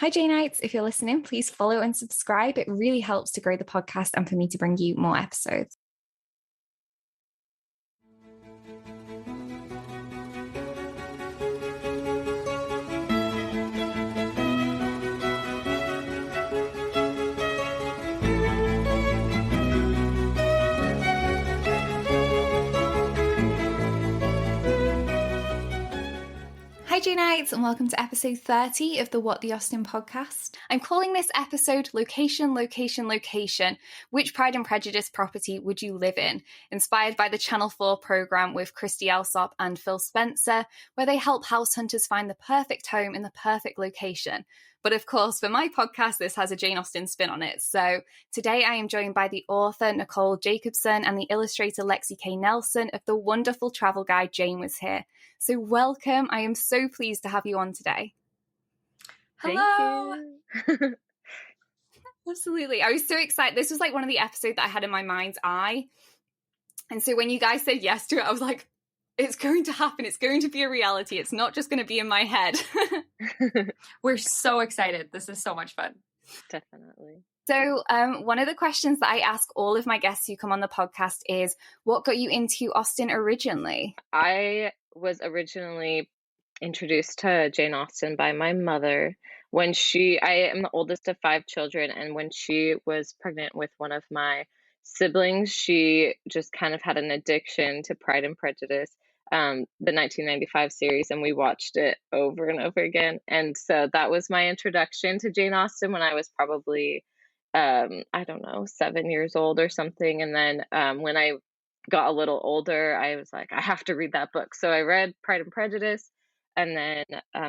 Hi, Janeites. If you're listening, please follow and subscribe. It really helps to grow the podcast and for me to bring you more episodes. Hi, Janeites, and welcome to episode 30 of the What the Austen podcast. I'm calling this episode Location, Location, Location. Which Pride and Prejudice property would you live in? Inspired by the Channel 4 programme with Kirstie Allsopp and Phil Spencer, where they help house hunters find the perfect home in the perfect location. But of course, for my podcast, this has a Jane Austen spin on it. So today I am joined by the author, Nicole Jacobsen, and the illustrator, Lexi K. Nelson, of the wonderful travel guide, Jane Was Here. So welcome. I am so pleased to have you on today. Hello. Thank you. Absolutely. I was so excited. This was like one of the episodes that I had in my mind's eye. And so when you guys said yes to it, I was like, it's going to happen. It's going to be a reality. It's not just going to be in my head. We're so excited. This is so much fun. Definitely. So one of the questions that I ask all of my guests who come on the podcast is, what got you into Austen originally? I was originally introduced to Jane Austen by my mother I am the oldest of 5 children, and when she was pregnant with one of my siblings, she just kind of had an addiction to Pride and Prejudice, the 1995 series, and we watched it over and over again. And so that was my introduction to Jane Austen when I was probably, 7 years old or something. And then when I got a little older, I was like, I have to read that book. So I read Pride and Prejudice, and then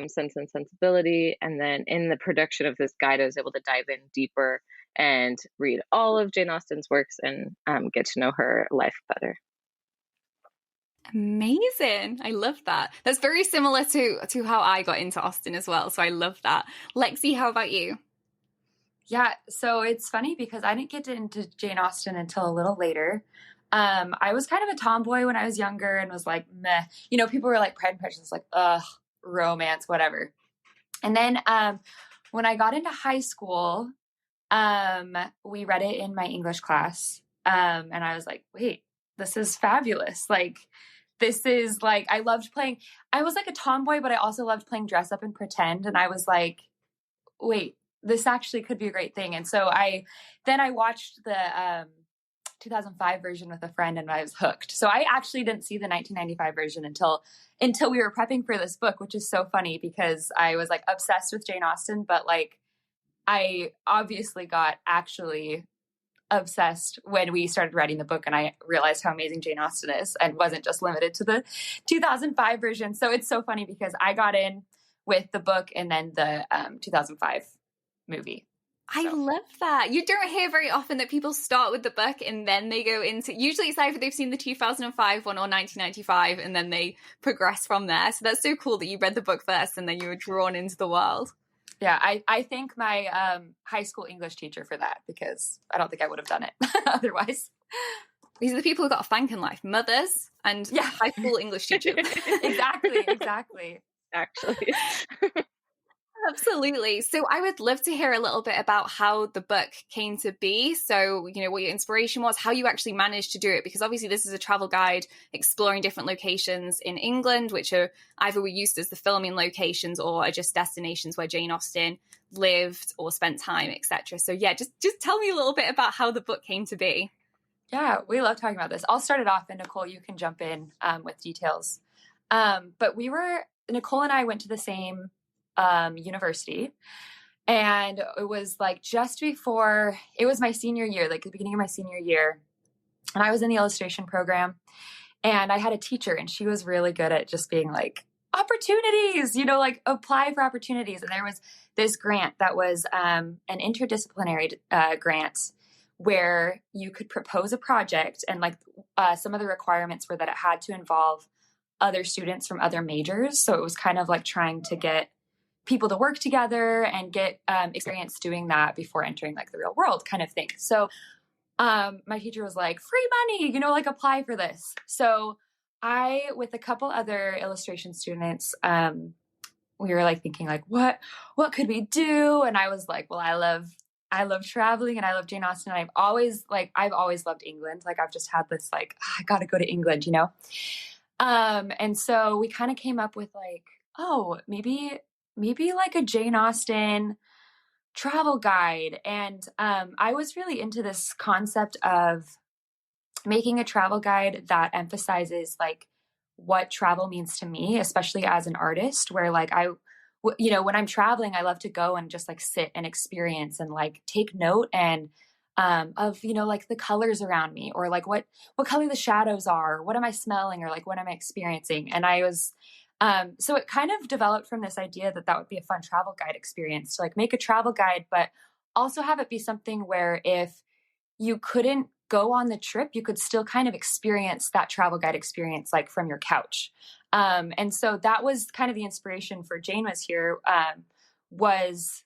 Sense and Sensibility. And then in the production of this guide, I was able to dive in deeper and read all of Jane Austen's works and get to know her life better. Amazing. I love that. That's very similar to how I got into Austen as well. So I love that. Lexi, how about you? Yeah, so it's funny because I didn't get into Jane Austen until a little later. I was kind of a tomboy when I was younger and was like, meh. You know, people were like, Pride and Prejudice, like, ugh, romance, whatever. And then when I got into high school, we read it in my English class. And I was like, wait, this is fabulous. Like, this is like, I was like a tomboy, but I also loved playing dress up and pretend. And I was like, wait, this actually could be a great thing. And so I watched the 2005 version with a friend and I was hooked. So I actually didn't see the 1995 version until we were prepping for this book, which is so funny because I was like obsessed with Jane Austen, but like I obviously got actually obsessed when we started writing the book and I realized how amazing Jane Austen is and wasn't just limited to the 2005 version. So it's so funny because I got in with the book and then the 2005 movie. I love that. You don't hear very often that people start with the book and then they go into, usually it's either they've seen the 2005 one or 1995 and then they progress from there. So that's so cool that you read the book first and then you were drawn into the world. Yeah, I thank my high school English teacher for that because I don't think I would have done it otherwise. These are the people who got a thank in life, mothers and high school English teachers. Exactly. Actually. Absolutely. So I would love to hear a little bit about how the book came to be. So, you know, what your inspiration was, how you actually managed to do it, because obviously this is a travel guide exploring different locations in England, which are either were used as the filming locations or are just destinations where Jane Austen lived or spent time, etc. So yeah, just tell me a little bit about how the book came to be. Yeah, we love talking about this. I'll start it off and Nicole, you can jump in with details. But Nicole and I went to the same university, and it was like just before it was my senior year, like the beginning of my senior year, and I was in the illustration program and I had a teacher and she was really good at just being like, opportunities, you know, like apply for opportunities. And there was this grant that was an interdisciplinary grant where you could propose a project, and like some of the requirements were that it had to involve other students from other majors. So it was kind of like trying to get people to work together and get experience doing that before entering like the real world kind of thing. So my teacher was like, free money, you know, like apply for this. So I, with a couple other illustration students, we were like thinking like, what could we do? And I was like, well, I love traveling and I love Jane Austen. And I've always loved England. Like I've just had this like, I got to go to England, you know? And so we kind of came up with like, oh, maybe like a Jane Austen travel guide. And I was really into this concept of making a travel guide that emphasizes like what travel means to me, especially as an artist, where like when I'm traveling, I love to go and just like sit and experience and like take note and of, like the colors around me, or like what color the shadows are, what am I smelling, or like what am I experiencing? And I was, so it kind of developed from this idea that would be a fun travel guide experience to like make a travel guide, but also have it be something where if you couldn't go on the trip, you could still kind of experience that travel guide experience like from your couch. And so that was kind of the inspiration for Jane Was Here, was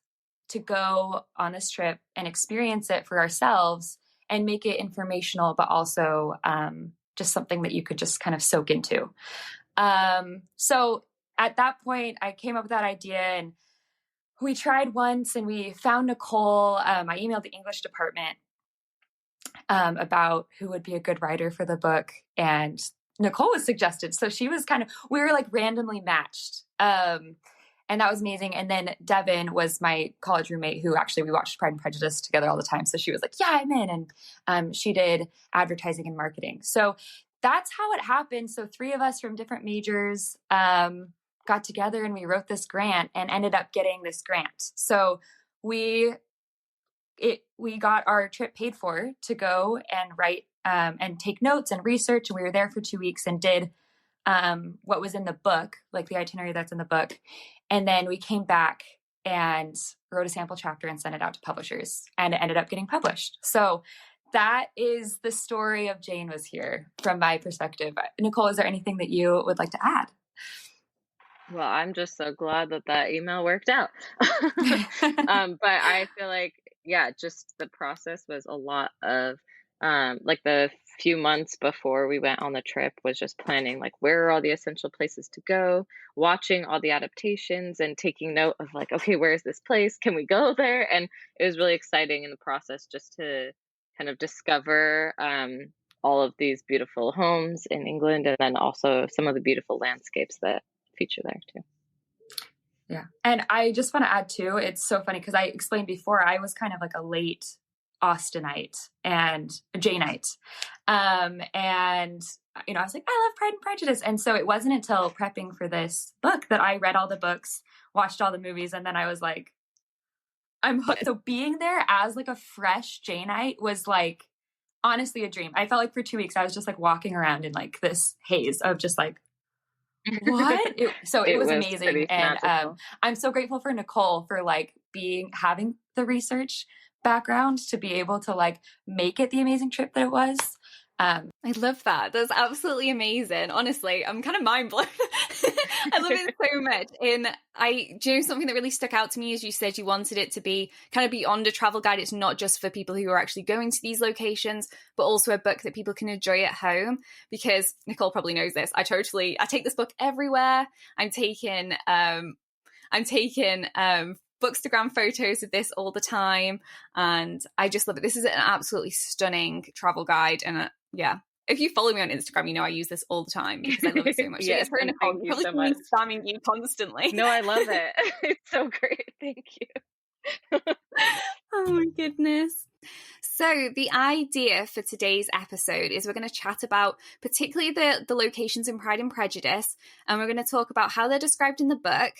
to go on this trip and experience it for ourselves and make it informational, but also just something that you could just kind of soak into. So at that point, I came up with that idea and we tried once and we found Nicole. I emailed the English department about who would be a good writer for the book, and Nicole was suggested. So she was we were like randomly matched. And that was amazing. And then Devynn was my college roommate who actually we watched Pride and Prejudice together all the time. So she was like, yeah, I'm in. And she did advertising and marketing. So that's how it happened. So 3 of us from different majors got together and we wrote this grant and ended up getting this grant. So we got our trip paid for to go and write and take notes and research. And we were there for 2 weeks and did what was in the book, like the itinerary that's in the book. And then we came back and wrote a sample chapter and sent it out to publishers, and it ended up getting published. So that is the story of Jane Was Here from my perspective. Nicole, is there anything that you would like to add? Well, I'm just so glad that email worked out. But I feel like, yeah, just the process was a lot of like the few months before we went on the trip was just planning like where are all the essential places to go, watching all the adaptations and taking note of like, okay, where is this place? Can we go there? And it was really exciting in the process just to kind of discover all of these beautiful homes in England, and then also some of the beautiful landscapes that feature there too. Yeah. And I just want to add too, it's so funny because I explained before, I was kind of like a late Austenite and Janeite. And, I was like, I love Pride and Prejudice. And so it wasn't until prepping for this book that I read all the books, watched all the movies. And then I was like, I'm hooked. So being there as like a fresh Janeite was like, honestly, a dream. I felt like for 2 weeks, I was just like walking around in like this haze of just like, what? It was amazing. And I'm so grateful for Nicole for like having the research background to be able to like make it the amazing trip that it was. I love that. That's absolutely amazing. Honestly, I'm kind of mind blown. I love it so much. Something that really stuck out to me is you said you wanted it to be kind of beyond a travel guide. It's not just for people who are actually going to these locations, but also a book that people can enjoy at home. Because Nicole probably knows this. I take this book everywhere. I'm taking Bookstagram photos of this all the time, and I just love it. This is an absolutely stunning travel guide, and if you follow me on Instagram, you know I use this all the time because I love it so much. Yes, her and Nicole, thank you so much. Spamming you constantly. No, I love it. It's so great. Thank you. Oh my goodness. So the idea for today's episode is we're going to chat about particularly the locations in Pride and Prejudice, and we're going to talk about how they're described in the book,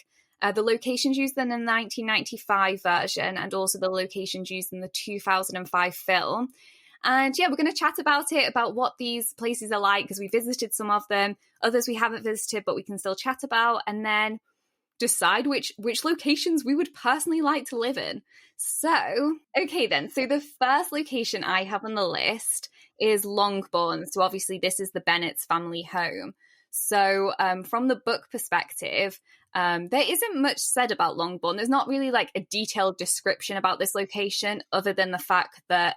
the locations used in the 1995 version, and also the locations used in the 2005 film. And we're going to chat about what these places are like, because we visited some of them, others we haven't visited, but we can still chat about, and then decide which locations we would personally like to live in. So, okay then. So the first location I have on the list is Longbourn. So obviously this is the Bennet's family home. So from the book perspective, there isn't much said about Longbourn. There's not really like a detailed description about this location other than the fact that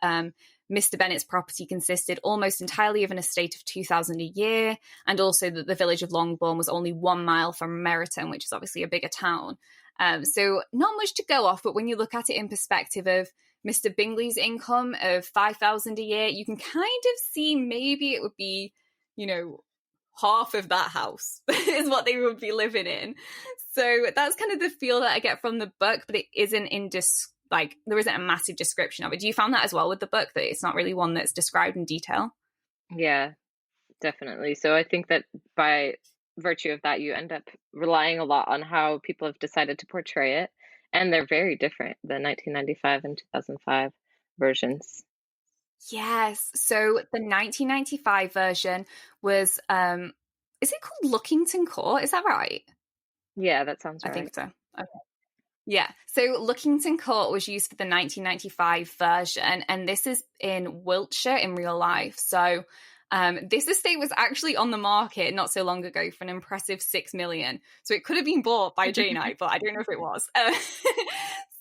Mr. Bennet's property consisted almost entirely of an estate of 2,000 a year, and also that the village of Longbourn was only 1 mile from Meryton, which is obviously a bigger town. So not much to go off, but when you look at it in perspective of Mr. Bingley's income of 5,000 a year, you can kind of see maybe it would be, half of that house is what they would be living in. So that's kind of the feel that I get from the book, but it isn't there isn't a massive description of it. Do you find that as well with the book, that it's not really one that's described in detail? Yeah, definitely. So I think that by virtue of that, you end up relying a lot on how people have decided to portray it. And they're very different, the 1995 and 2005 versions. Yes. So the 1995 version was, is it called Lookington Court? Is that right? Yeah, that sounds right. I think so. Okay. Yeah. So Lookington Court was used for the 1995 version, and this is in Wiltshire in real life. So this estate was actually on the market not so long ago for an impressive $6 million. So it could have been bought by Jane, but I don't know if it was.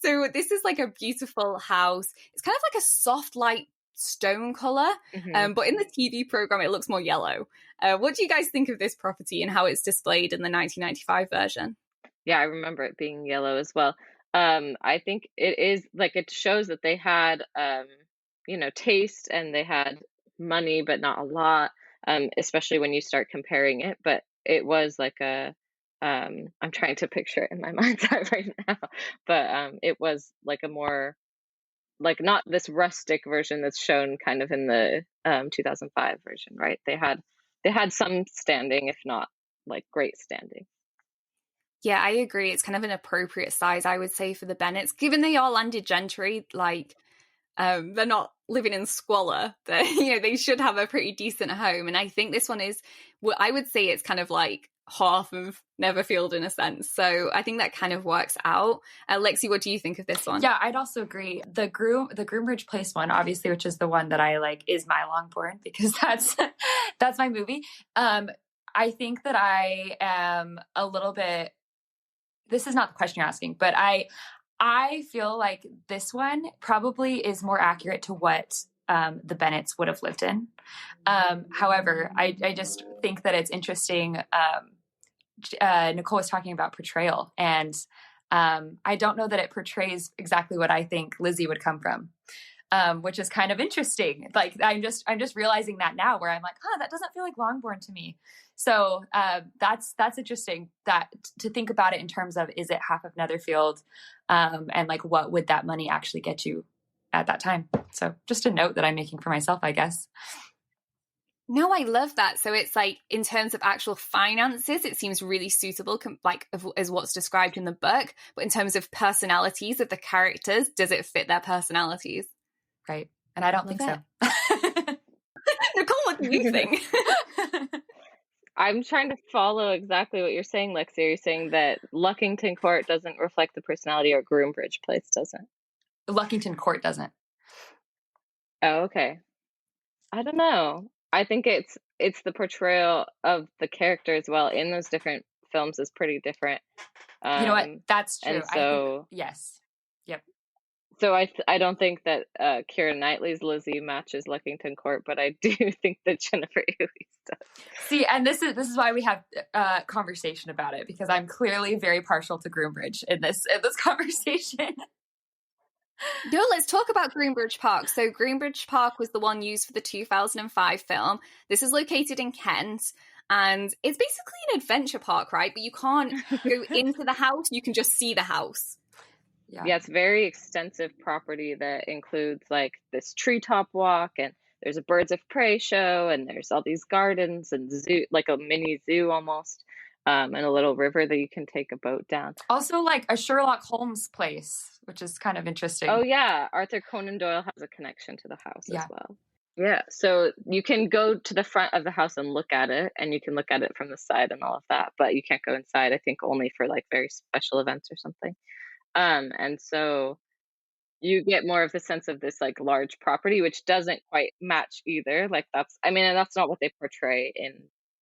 So this is like a beautiful house. It's kind of like a soft, light stone color, but in the TV program, it looks more yellow. What do you guys think of this property and how it's displayed in the 1995 version? Yeah, I remember it being yellow as well. I think it is like, it shows that they had, taste, and they had money, but not a lot, especially when you start comparing it. But it was like I'm trying to picture it in my mind's eye right now, but it was like a more, like, not this rustic version that's shown kind of in the 2005 version, right? They had some standing, if not like great standing. Yeah, I agree. It's kind of an appropriate size, I would say, for the Bennets, given they are landed gentry. Like, they're not living in squalor. They should have a pretty decent home. And I think this one is, I would say it's kind of like half of Netherfield in a sense. So I think that kind of works out. Lexi, what do you think of this one? Yeah, I'd also agree. The Groombridge Place one, obviously, which is the one that I like, is my Longbourn, because that's my movie. I think that I am a little bit, this is not the question you're asking, but I feel like this one probably is more accurate to what the Bennets would have lived in. However, I just think that it's interesting. Nicole was talking about portrayal, and I don't know that it portrays exactly what I think Lizzie would come from, which is kind of interesting. Like, I'm just realizing that now, where I'm like, that doesn't feel like Longbourn to me. So that's interesting, that to think about it in terms of, is it half of Netherfield, and like, what would that money actually get you at that time? So just a note that I'm making for myself, I guess. No, I love that. So it's like, in terms of actual finances, it seems really suitable, as what's described in the book. But in terms of personalities of the characters, does it fit their personalities? Right. And I don't think so. Nicole, what do you think? I'm trying to follow exactly what you're saying, Lexi. Are you saying that Luckington Court doesn't reflect the personality, or Groombridge Place doesn't? Luckington Court doesn't. Oh, okay. I don't know. I think it's the portrayal of the character as well in those different films is pretty different. You know what? That's true. And so, yes. Yep. So I don't think that Keira Knightley's Lizzie matches Luckington Court, but I do think that Jennifer Ailey's does. See, and this is why we have conversation about it, because I'm clearly very partial to Groombridge in this conversation. No, let's talk about Groombridge Park. So Groombridge Park was the one used for the 2005 film. This is located in Kent, and it's basically an adventure park, right? But you can't go into the house, you can just see the house. Yeah, it's very extensive property that includes like this treetop walk, and there's a birds of prey show, and there's all these gardens and zoo, like a mini zoo almost, and a little river that you can take a boat down. Also, like a Sherlock Holmes place, which is kind of interesting. Oh yeah, Arthur Conan Doyle has a connection to the house as well. Yeah, so you can go to the front of the house and look at it, and you can look at it from the side and all of that, but you can't go inside, I think only for like very special events or something. And so you get more of the sense of this like large property, which doesn't quite match either. Like that's not what they portray in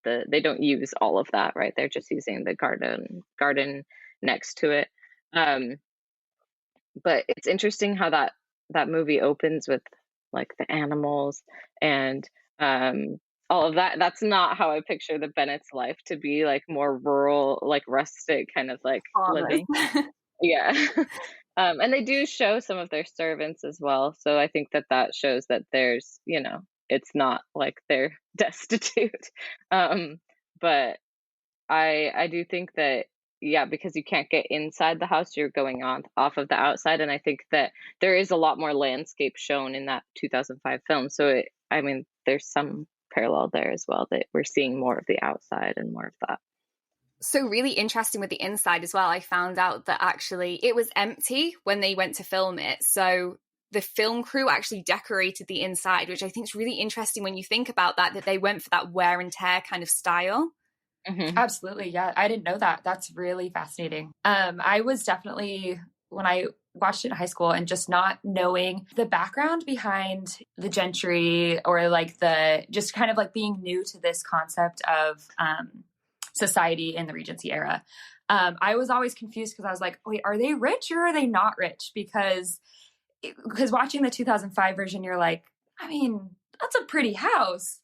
they don't use all of that, right? They're just using the garden next to it. But it's interesting how that movie opens with like the animals and all of that. That's not how I picture the Bennett's life to be, like more rural, like rustic kind of like Farmers. living. Yeah. And they do show some of their servants as well. So I think that that shows that there's, you know, it's not like they're destitute. But I do think that, yeah, because you can't get inside the house, you're going on off of the outside. And I think that there is a lot more landscape shown in that 2005 film. So I mean, there's some parallel there as well, that we're seeing more of the outside and more of that. So really interesting with the inside as well. I found out that actually it was empty when they went to film it. So the film crew actually decorated the inside, which I think is really interesting when you think about that they went for that wear and tear kind of style. Mm-hmm. Absolutely. Yeah. I didn't know that. That's really fascinating. I was definitely, when I watched it in high school and just not knowing the background behind the gentry, or like just kind of like being new to this concept of society in the Regency era. I was always confused because I was like, wait, are they rich or are they not rich? Because watching the 2005 version, you're like, I mean, that's a pretty house.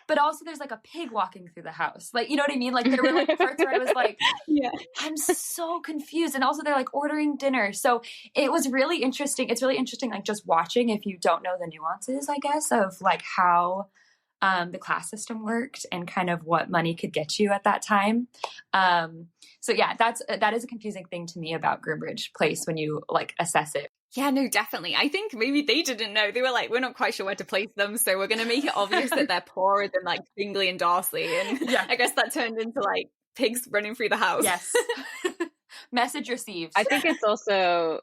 But also there's like a pig walking through the house. Like, you know what I mean? Like there were like parts where I was like, yeah, I'm so confused. And also they're like ordering dinner. So it was really interesting. It's really interesting, like just watching, if you don't know the nuances, I guess, of like how the class system worked and kind of what money could get you at that time. So yeah, that is a confusing thing to me about Groombridge Place when you like assess it. Yeah, no, definitely. I think maybe they didn't know. They were like, we're not quite sure where to place them, so we're going to make it obvious that they're poorer than like Bingley and Darcy. And yeah, I guess that turned into like pigs running through the house. Yes. Message received. I think it's also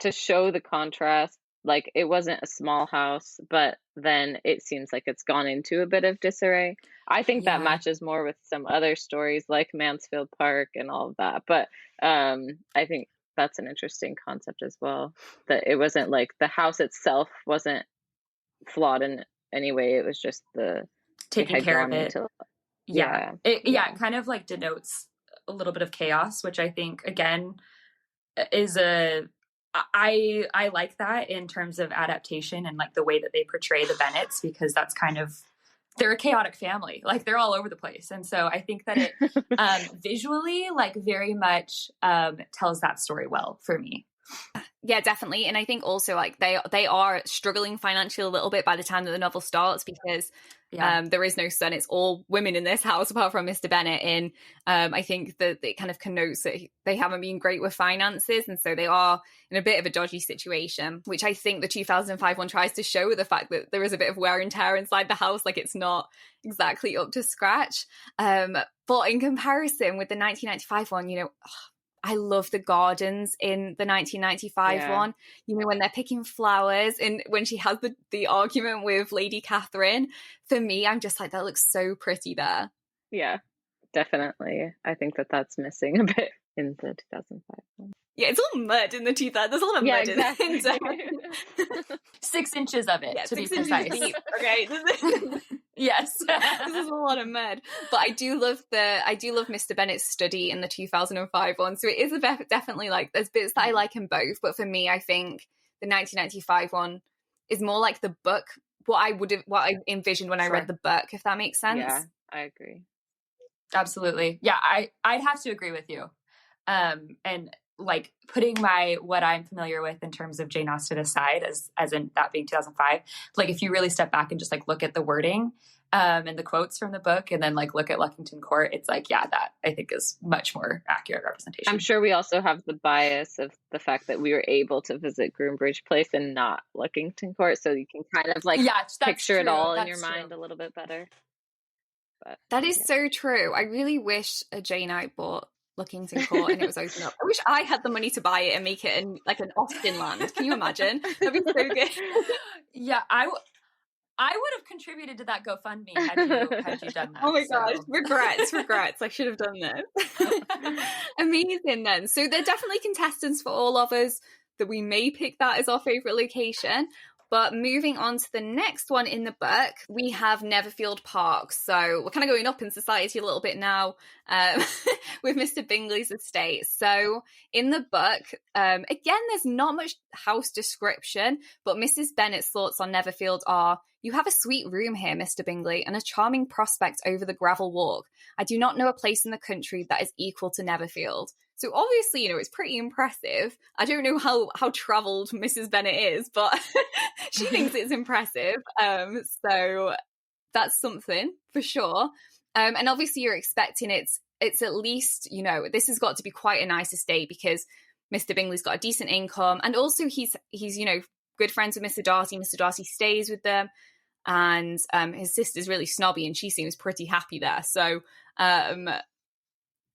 to show the contrast. Like it wasn't a small house, but then it seems like it's gone into a bit of disarray. I think that matches more with some other stories like Mansfield Park and all of that. But I think that's an interesting concept as well, that it wasn't like the house itself wasn't flawed in any way. It was just the taking care of it. It kind of like denotes a little bit of chaos, which I think again is I like that in terms of adaptation and like the way that they portray the Bennets, because that's kind of, they're a chaotic family. Like they're all over the place. And so I think that it visually like very much tells that story well for me. Yeah, definitely. And I think also like they are struggling financially a little bit by the time that the novel starts, because there is no son. It's all women in this house apart from Mr. Bennet. And I think that it kind of connotes that they haven't been great with finances. And so they are in a bit of a dodgy situation, which I think the 2005 one tries to show, with the fact that there is a bit of wear and tear inside the house. Like it's not exactly up to scratch. But in comparison with the 1995 one, you know, I love the gardens in the 1995 one. You know, when they're picking flowers and when she has the argument with Lady Catherine, for me, I'm just like, that looks so pretty there. Yeah, definitely. I think that that's missing a bit in the 2005 one. Yeah, it's all mud in the 2000s. There's a lot of mud in it. 6 inches of it, to be precise. Deep, okay. Yes. This is a lot of mud. But I do love Mr. Bennet's study in the 2005 one. So it is definitely like, there's bits that I like in both. But for me, I think the 1995 one is more like the book, what I envisioned when I read the book, if that makes sense. Yeah, I agree. Absolutely. Yeah, I'd have to agree with you. And like putting what I'm familiar with in terms of Jane Austen aside, as in that being 2005, like if you really step back and just like look at the wording and the quotes from the book, and then like look at Luckington Court, it's like, yeah, that I think is much more accurate representation. I'm sure we also have the bias of the fact that we were able to visit Groombridge Place and not Luckington Court, so you can kind of like picture it all in your mind a little bit better. But that is so true. I really wish a Jane Eyre bought Luckington Court and it was open up. I wish I had the money to buy it and make it in like an Austen land. Can you imagine? That'd be so good. Yeah, I would have contributed to that GoFundMe had you done that. Oh my gosh, regrets. I should have done this. Amazing then. So they're definitely contestants for all of us that we may pick that as our favorite location. But moving on to the next one in the book, we have Netherfield Park. So we're kind of going up in society a little bit now with Mr. Bingley's estate. So in the book, again, there's not much house description, but Mrs. Bennet's thoughts on Netherfield are, "You have a sweet room here, Mr. Bingley, and a charming prospect over the gravel walk. I do not know a place in the country that is equal to Netherfield." So obviously, it's pretty impressive. I don't know how travelled Mrs. Bennet is, but she thinks it's impressive. So that's something for sure. And obviously you're expecting it's at least, this has got to be quite a nice estate because Mr. Bingley's got a decent income. And also he's good friends with Mr. Darcy. Mr. Darcy stays with them. And his sister's really snobby and she seems pretty happy there. So,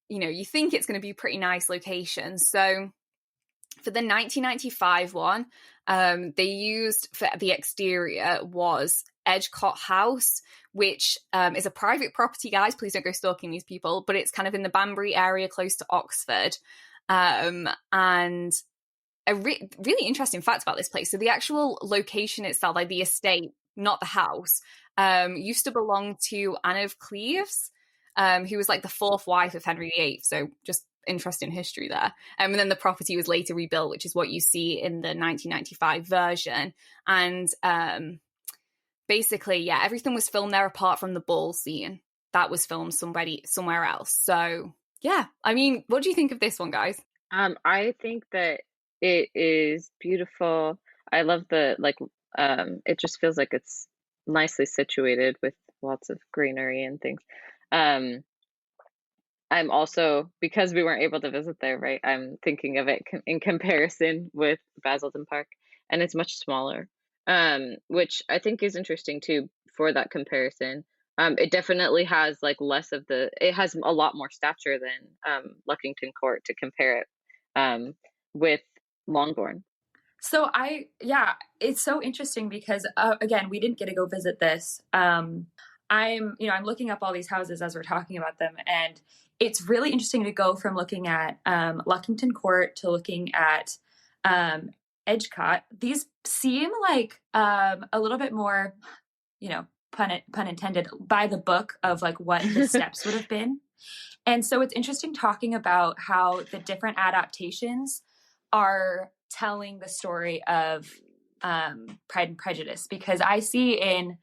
you think it's going to be a pretty nice location. So for the 1995 one, they used for the exterior was Edgecott House, which is a private property, guys. Please don't go stalking these people, but it's kind of in the Banbury area close to Oxford. And a really interesting fact about this place. So the actual location itself, like the estate, not the house, used to belong to Anne of Cleves, who was like the fourth wife of Henry VIII. So just interesting history there. And then the property was later rebuilt, which is what you see in the 1995 version. And basically, yeah, everything was filmed there apart from the ball scene. That was filmed somewhere else. So yeah, I mean, what do you think of this one, guys? I think that it is beautiful. I love it just feels like it's nicely situated with lots of greenery and things. I'm also, because we weren't able to visit there, right, I'm thinking of it in comparison with Basildon Park, and it's much smaller, which I think is interesting too for that comparison. It definitely has it has a lot more stature than Luckington Court to compare it with Longbourn. So it's so interesting because again, we didn't get to go visit this. I'm looking up all these houses as we're talking about them, and it's really interesting to go from looking at Luckington Court to looking at Edgecott. These seem like a little bit more, pun intended, by the book of like what the steps would have been. And so it's interesting talking about how the different adaptations are telling the story of Pride and Prejudice, because I see in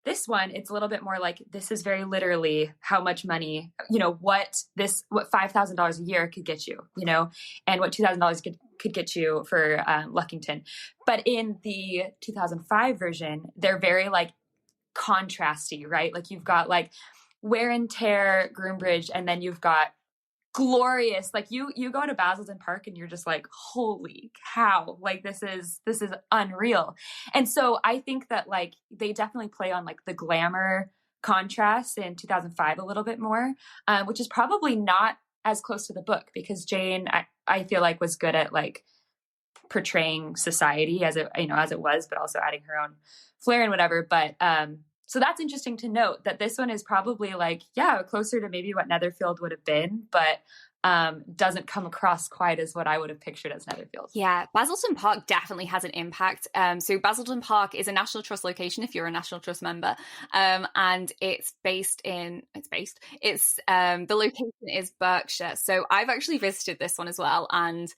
this one, it's a little bit more like, this is very literally how much money, what $5,000 a year could get you, and what $2,000 could get you for Luckington. But in the 2005 version, they're very like contrasty, right? Like you've got like wear and tear Groombridge, and then you've got glorious, like you go to Basildon Park and you're just like, holy cow, like this is unreal. And so I think that like they definitely play on like the glamour contrast in 2005 a little bit more, which is probably not as close to the book, because Jane, I feel like, was good at like portraying society as it was, but also adding her own flair and whatever. But so that's interesting to note that this one is probably like, closer to maybe what Netherfield would have been, but doesn't come across quite as what I would have pictured as Netherfield. Yeah, Basildon Park definitely has an impact. So Basildon Park is a National Trust location if you're a National Trust member. And the location is Berkshire. So I've actually visited this one as well. And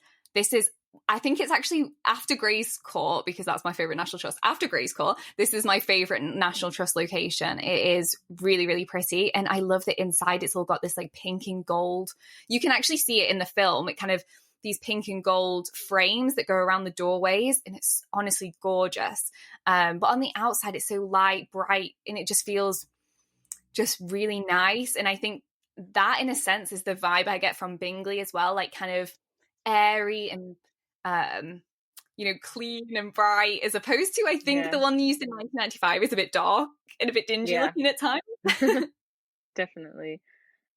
I think it's actually after Gray's Court, because that's my favorite National Trust. After Gray's Court, this is my favorite National Trust location. It is really, really pretty. And I love that inside it's all got this like pink and gold. You can actually see it in the film. It kind of these pink and gold frames that go around the doorways. And it's honestly gorgeous. But on the outside, it's so light, bright, and it just feels just really nice. And I think that in a sense is the vibe I get from Bingley as well. Like kind of airy and clean and bright, as opposed to, I think, the one used in 1995 is a bit dark and a bit dingy looking at times. Definitely.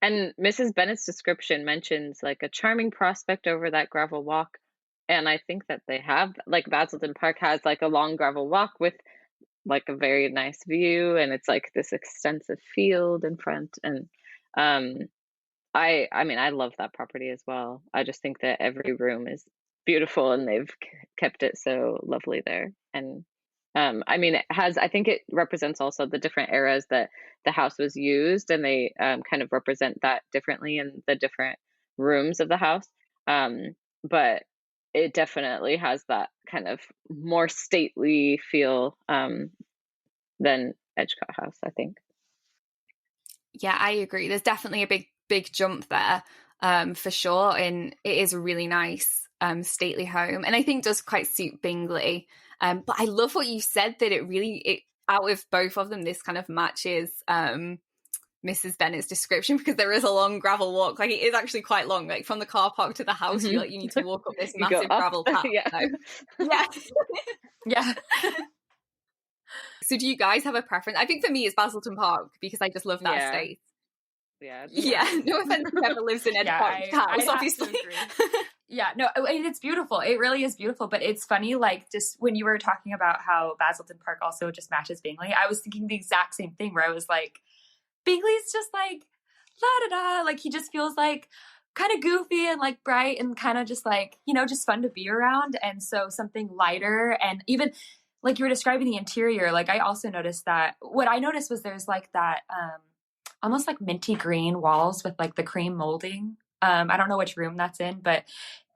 And Mrs. Bennet's description mentions like a charming prospect over that gravel walk. And I think that they have, like, Basildon Park has like a long gravel walk with like a very nice view, and it's like this extensive field in front. And I mean, I love that property as well. I just think that every room is beautiful, and they've kept it so lovely there. And I mean, I think it represents also the different eras that the house was used, and they kind of represent that differently in the different rooms of the house. But it definitely has that kind of more stately feel than Edgecote House, I think. Yeah, I agree. There's definitely a big jump there, for sure. And it is a really nice, stately home. And I think does quite suit Bingley. But I love what you said, that it out of both of them, this kind of matches Mrs. Bennet's description, because there is a long gravel walk. Like, it is actually quite long. Like, from the car park to the house, you need to walk up this massive gravel path. Yeah. So, yeah. Yeah. So do you guys have a preference? I think for me it's Basildon Park, because I just love that estate. Yeah. No offense to whoever lives in Edgecote House, obviously. Yeah, no, and it's beautiful. It really is beautiful. But it's funny, like, just when you were talking about how Basildon Park also just matches Bingley, I was thinking the exact same thing, where I was like, Bingley's just like, la-da-da. Like, he just feels like kind of goofy and like bright and kind of just like, just fun to be around. And so something lighter, and even like you were describing the interior, like I also noticed that what I noticed was there's like that almost like minty green walls with like the cream molding. I don't know which room that's in, but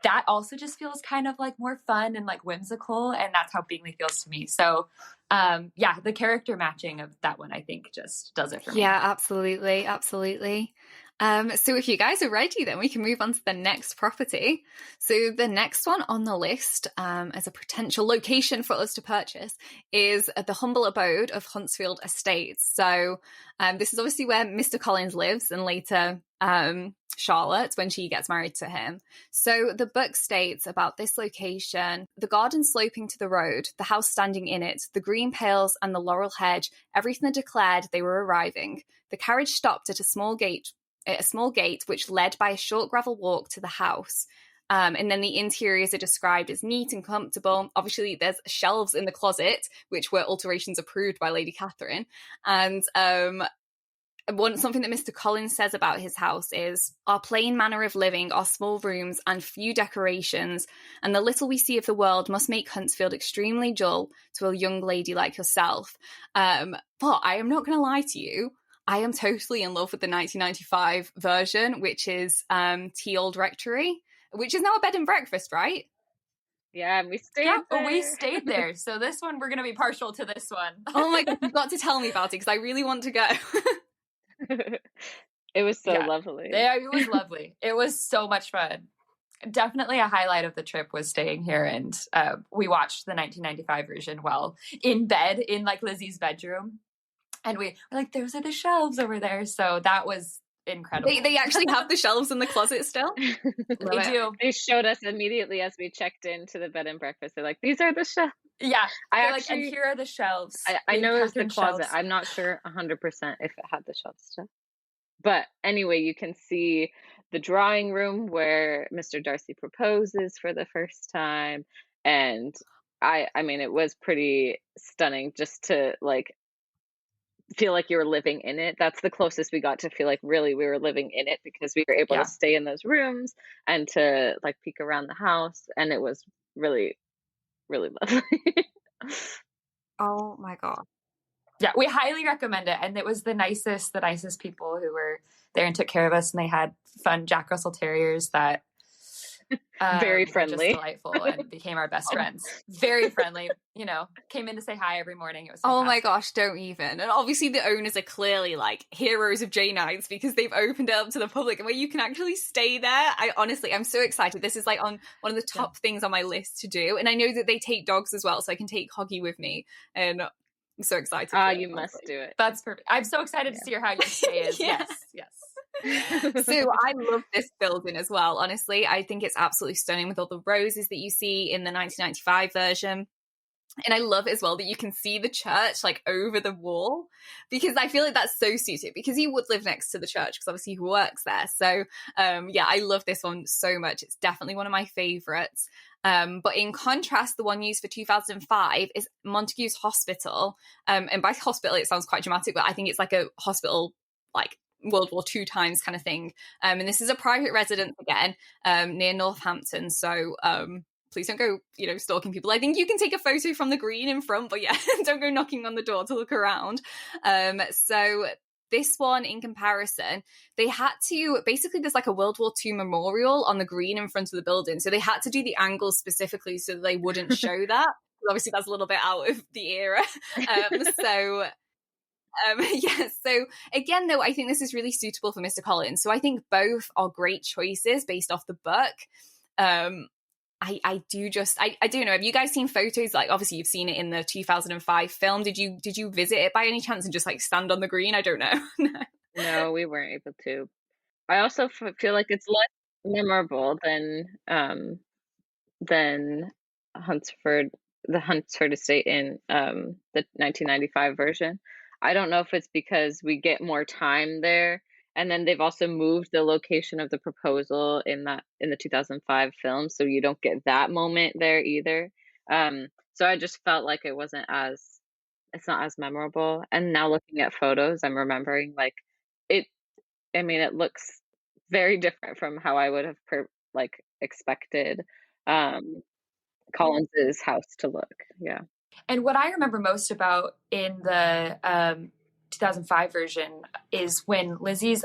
that also just feels kind of like more fun and like whimsical. And that's how Bingley feels to me. So the character matching of that one, I think, just does it for me. Yeah, absolutely. Absolutely. So if you guys are ready, then we can move on to the next property. So the next one on the list as a potential location for us to purchase is the humble abode of Huntsfield Estates. So this is obviously where Mr. Collins lives, and later Charlotte, when she gets married to him. So the book states about this location: the garden sloping to the road, the house standing in it, the green pales and the laurel hedge, everything that declared they were arriving. The carriage stopped at a small gate which led by a short gravel walk to the house. And then the interiors are described as neat and comfortable. Obviously, there's shelves in the closet, which were alterations approved by Lady Catherine. And something that Mr. Collins says about his house is, our plain manner of living, our small rooms and few decorations, and the little we see of the world must make Huntsfield extremely dull to a young lady like yourself. But I am not going to lie to you, I am totally in love with the 1995 version, which is T Old Rectory, which is now a bed and breakfast, right? Yeah, we stayed there. Oh, we stayed there. So this one, we're going to be partial to this one. Oh my God, you've got to tell me about it, because I really want to go. It was so lovely. Yeah, it was lovely. It was so much fun. Definitely a highlight of the trip was staying here, and we watched the 1995 version while in bed in like Lizzie's bedroom. And we were like, those are the shelves over there. So that was incredible. They actually have the shelves in the closet still? They do. They showed us immediately as we checked into the bed and breakfast. They're like, these are the shelves. Yeah. And here are the shelves. I know it was the closet. Shelves. I'm not sure 100% if it had the shelves still. But anyway, you can see the drawing room where Mr. Darcy proposes for the first time. And I mean, it was pretty stunning just to like feel like you were living in it. That's the closest we got to feel like really we were living in it, because we were able to stay in those rooms and to like peek around the house. And it was really, really lovely. Oh my God. Yeah, we highly recommend it. And it was the nicest people who were there and took care of us. And they had fun Jack Russell Terriers that very friendly, just delightful, and became our best friends. Very friendly, came in to say hi every morning. It was fantastic. Oh my gosh, don't even. And obviously the owners are clearly like heroes of Jane Nights, because they've opened it up to the public and where you can actually stay there. I'm so excited. This is like on one of the top things on my list to do. And I know that they take dogs as well, so I can take Hoggy with me. And I'm so excited. You must do it. That's perfect. I'm so excited to see how your stay is. Yes. So I love this building as well. Honestly, I think it's absolutely stunning with all the roses that you see in the 1995 version. And I love as well that you can see the church like over the wall, because I feel like that's so suited, because he would live next to the church because obviously he works there. So I love this one so much. It's definitely one of my favorites. But in contrast, the one used for 2005 is Montague's Hospital. And by hospital, it sounds quite dramatic, but I think it's like a hospital like World War II times kind of thing. And this is a private residence again, near Northampton. So please don't go, stalking people. I think you can take a photo from the green in front, but yeah, don't go knocking on the door to look around. So this one, in comparison, they had to, basically there's like a World War II memorial on the green in front of the building. So they had to do the angles specifically so they wouldn't show that. Obviously that's a little bit out of the era. So again, though, I think this is really suitable for Mr. Collins. So I think both are great choices based off the book. I do know. Have you guys seen photos? Like, obviously you've seen it in the 2005 film. Did you visit it by any chance and just like stand on the green? I don't know. No, we weren't able to. I also feel like it's less memorable than Hunsford, the Hunsford estate in the 1995 version. I don't know if it's because we get more time there, and then they've also moved the location of the proposal in the 2005 film, so you don't get that moment there either. So I just felt like it's not as memorable. And now looking at photos, I'm remembering like it. I mean, it looks very different from how I would have expected Collins's house to look. Yeah. And what I remember most about in the 2005 version is when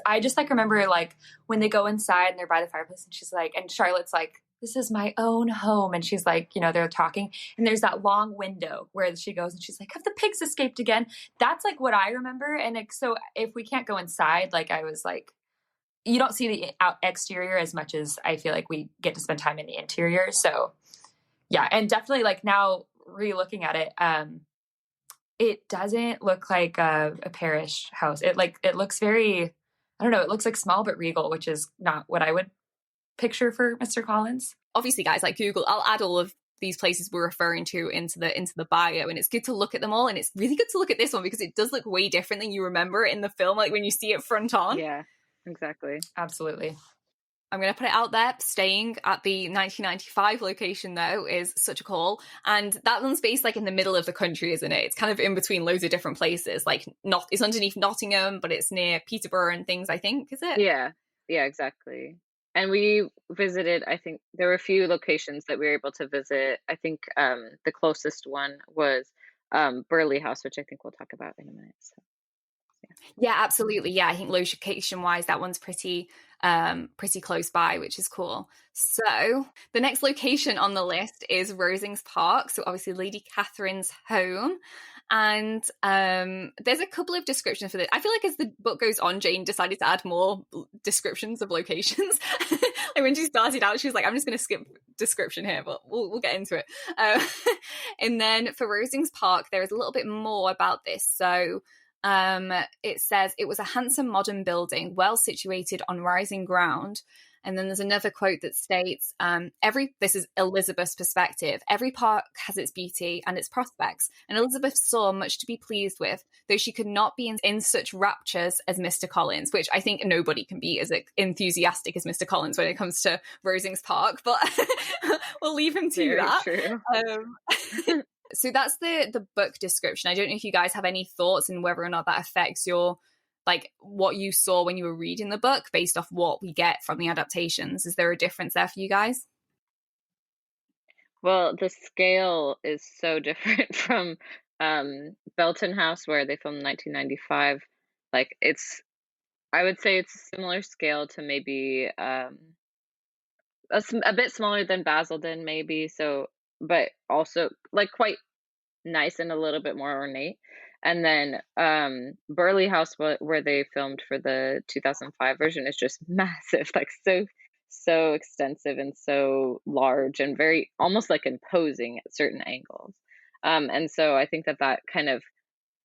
I just like remember like when they go inside and they're by the fireplace and she's like, and Charlotte's like, this is my own home. And she's like, they're talking and there's that long window where she goes and she's like, have the pigs escaped again? That's like what I remember. And so if we can't go inside, like I was like, you don't see the exterior as much as I feel like we get to spend time in the interior. So yeah. And definitely like now re-looking at it, it doesn't look like a parish house. It looks very, I don't know, it looks like small but regal, which is not what I would picture for Mr. Collins. Obviously, guys, like Google, I'll add all of these places we're referring to into the bio, and it's good to look at them all. And it's really good to look at this one because it does look way different than you remember it in the film, like when you see it front on. Yeah, exactly. Absolutely. I'm going to put it out there. Staying at the 1995 location, though, is such a call. And that one's based like in the middle of the country, isn't it? It's kind of in between loads of different places. Like it's underneath Nottingham, but it's near Peterborough and things, I think, is it? Yeah, exactly. And we visited, I think there were a few locations that we were able to visit. I think the closest one was Burley House, which I think we'll talk about in a minute. So. Yeah, absolutely. Yeah, I think location wise, that one's pretty close by, which is cool. So the next location on the list is Rosings Park. So obviously Lady Catherine's home. And there's a couple of descriptions for this. I feel like as the book goes on, Jane decided to add more descriptions of locations. Like when she started out, she was like, I'm just going to skip description here, but we'll get into it. And then for Rosings Park, there is a little bit more about this. So it says it was a handsome modern building, well situated on rising ground. And then there's another quote that states, this is Elizabeth's perspective, every park has its beauty and its prospects, and Elizabeth saw much to be pleased with, though she could not be in such raptures as Mr. Collins, which I think nobody can be as enthusiastic as Mr. Collins when it comes to Rosings Park, but we'll leave him to Very that. True. So that's the book description. I don't know if you guys have any thoughts on whether or not that affects your, like, what you saw when you were reading the book based off what we get from the adaptations. Is there a difference there for you guys? Well, the scale is so different from Belton House, where they filmed in 1995. Like, I would say it's a similar scale to maybe a bit smaller than Basildon, maybe. So, but also like quite nice and a little bit more ornate. And then Burley House, where they filmed for the 2005 version, is just massive, like so extensive and so large and very almost like imposing at certain angles. And so I think that kind of,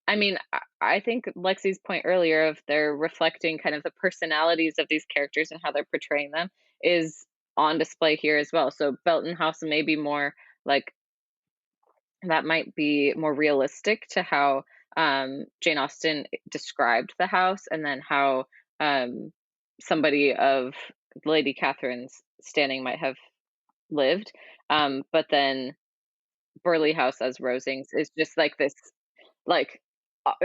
I mean, I think Lexi's point earlier of they're reflecting kind of the personalities of these characters and how they're portraying them is on display here as well. So Belton House may be more like, that might be more realistic to how Jane Austen described the house, and then how somebody of Lady Catherine's standing might have lived. But then Burley House as Rosings is just like this, like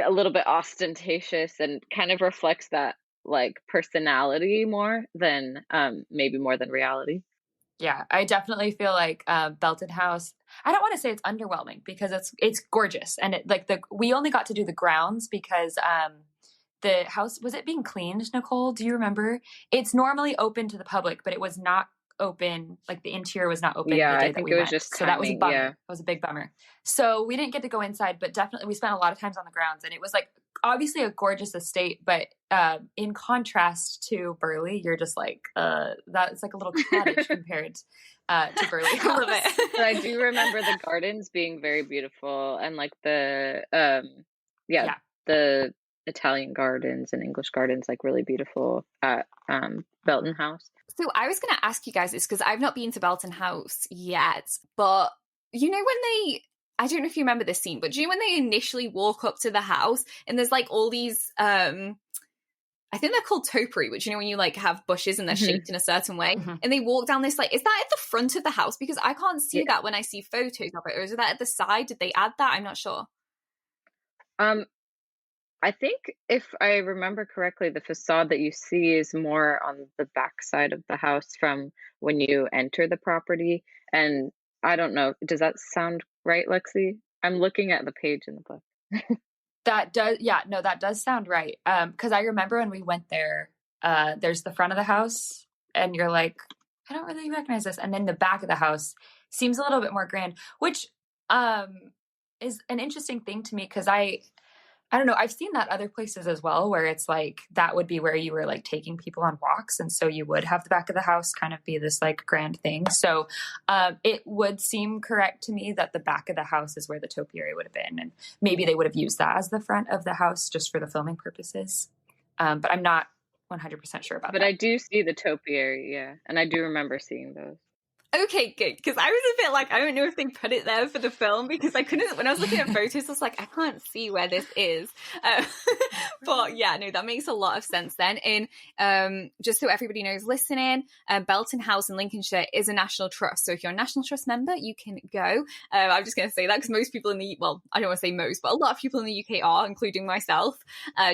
a little bit ostentatious and kind of reflects that like personality more than maybe more than reality. Yeah, I definitely feel like Belton House. I don't want to say it's underwhelming because it's gorgeous, and we only got to do the grounds because the house, was it being cleaned, Nicole? Do you remember? It's normally open to the public, but it was not open. Like the interior was not open Yeah, the I day that think we it was went. just So that was a timing. bummer. Yeah. It was a big bummer. So we didn't get to go inside, but definitely we spent a lot of times on the grounds, and it was like obviously a gorgeous estate, but in contrast to Burley, you're just like, that's like a little cottage compared to Burley House. I love it. But I do remember the gardens being very beautiful, and like the the Italian gardens and English gardens, like really beautiful at Belton House. So I was going to ask you guys this because I've not been to Belton House yet, but you know when I don't know if you remember this scene, but do you know when they initially walk up to the house and there's like all these, I think they're called topiary, which, you know, when you like have bushes and they're shaped in a certain way, and they walk down this, like, is that at the front of the house? Because I can't see that when I see photos of it, or is that at the side? Did they add that? I'm not sure. I think if I remember correctly, the facade that you see is more on the back side of the house from when you enter the property. And I don't know, does that sound right, Lexi? I'm looking at the page in the book. That does sound right. Because I remember when we went there, there's the front of the house, and you're like, I don't really recognize this. And then the back of the house seems a little bit more grand, which is an interesting thing to me because I don't know, I've seen that other places as well, where it's like that would be where you were like taking people on walks. And so you would have the back of the house kind of be this like grand thing. So it would seem correct to me that the back of the house is where the topiary would have been. And maybe they would have used that as the front of the house just for the filming purposes. But I'm not 100% sure about that. But I do see the topiary, yeah. And I do remember seeing those. Okay, good. Because I was a bit like, I don't know if they put it there for the film because I couldn't, when I was looking at photos, I was like, I can't see where this is. But yeah, no, that makes a lot of sense then. And just so everybody knows listening, Belton House in Lincolnshire is a National Trust. So if you're a National Trust member, you can go. I'm just going to say that because most people I don't want to say most, but a lot of people in the UK are, including myself,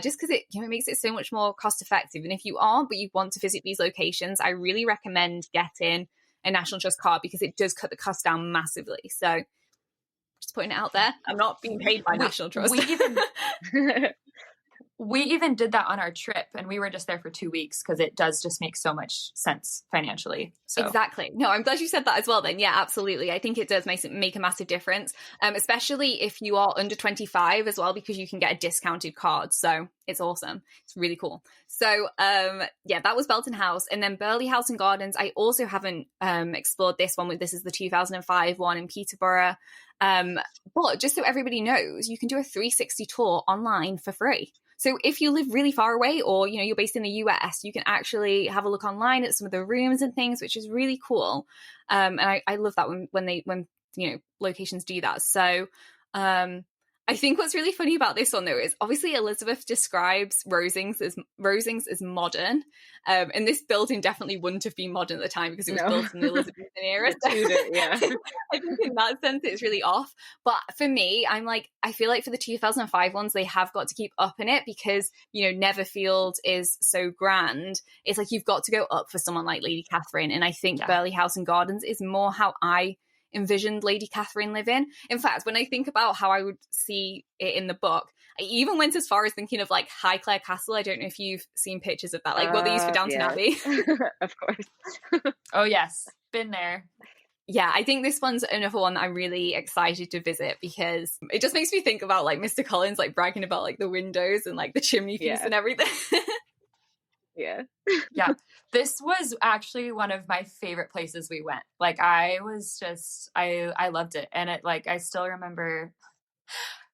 just because it makes it so much more cost effective. And if you aren't, but you want to visit these locations, I really recommend getting a National Trust card because it does cut the cost down massively. So just putting it out there. I'm not being paid by National Trust. We even did that on our trip, and we were just there for 2 weeks because it does just make so much sense financially. So. Exactly. No, I'm glad you said that as well then. Yeah, absolutely. I think it does make a massive difference, especially if you are under 25 as well, because you can get a discounted card. So it's awesome. It's really cool. So that was Belton House. And then Burley House and Gardens, I also haven't explored this one. This is the 2005 one in Peterborough. But just so everybody knows, you can do a 360 tour online for free. So if you live really far away or, you're based in the US, you can actually have a look online at some of the rooms and things, which is really cool. And I love that when locations do that. So I think what's really funny about this one, though, is obviously Elizabeth describes Rosings as modern. And this building definitely wouldn't have been modern at the time because it was built in the Elizabethan era. So yeah. I think in that sense, it's really off. But for me, I'm like, I feel like for the 2005 ones, they have got to keep upping it because, Netherfield is so grand. It's like you've got to go up for someone like Lady Catherine. And I think Burley House and Gardens is more how I envisioned Lady Catherine living. In fact, when I think about how I would see it in the book, I even went as far as thinking of like Highclere Castle. I don't know if you've seen pictures of that, like what they used for Downton Abbey. Of course. Oh yes, been there. Yeah, I think this one's another one that I'm really excited to visit because it just makes me think about like Mr. Collins like bragging about like the windows and like the chimney piece and everything. Yeah. This was actually one of my favorite places we went. Like I loved it. And it like, I still remember,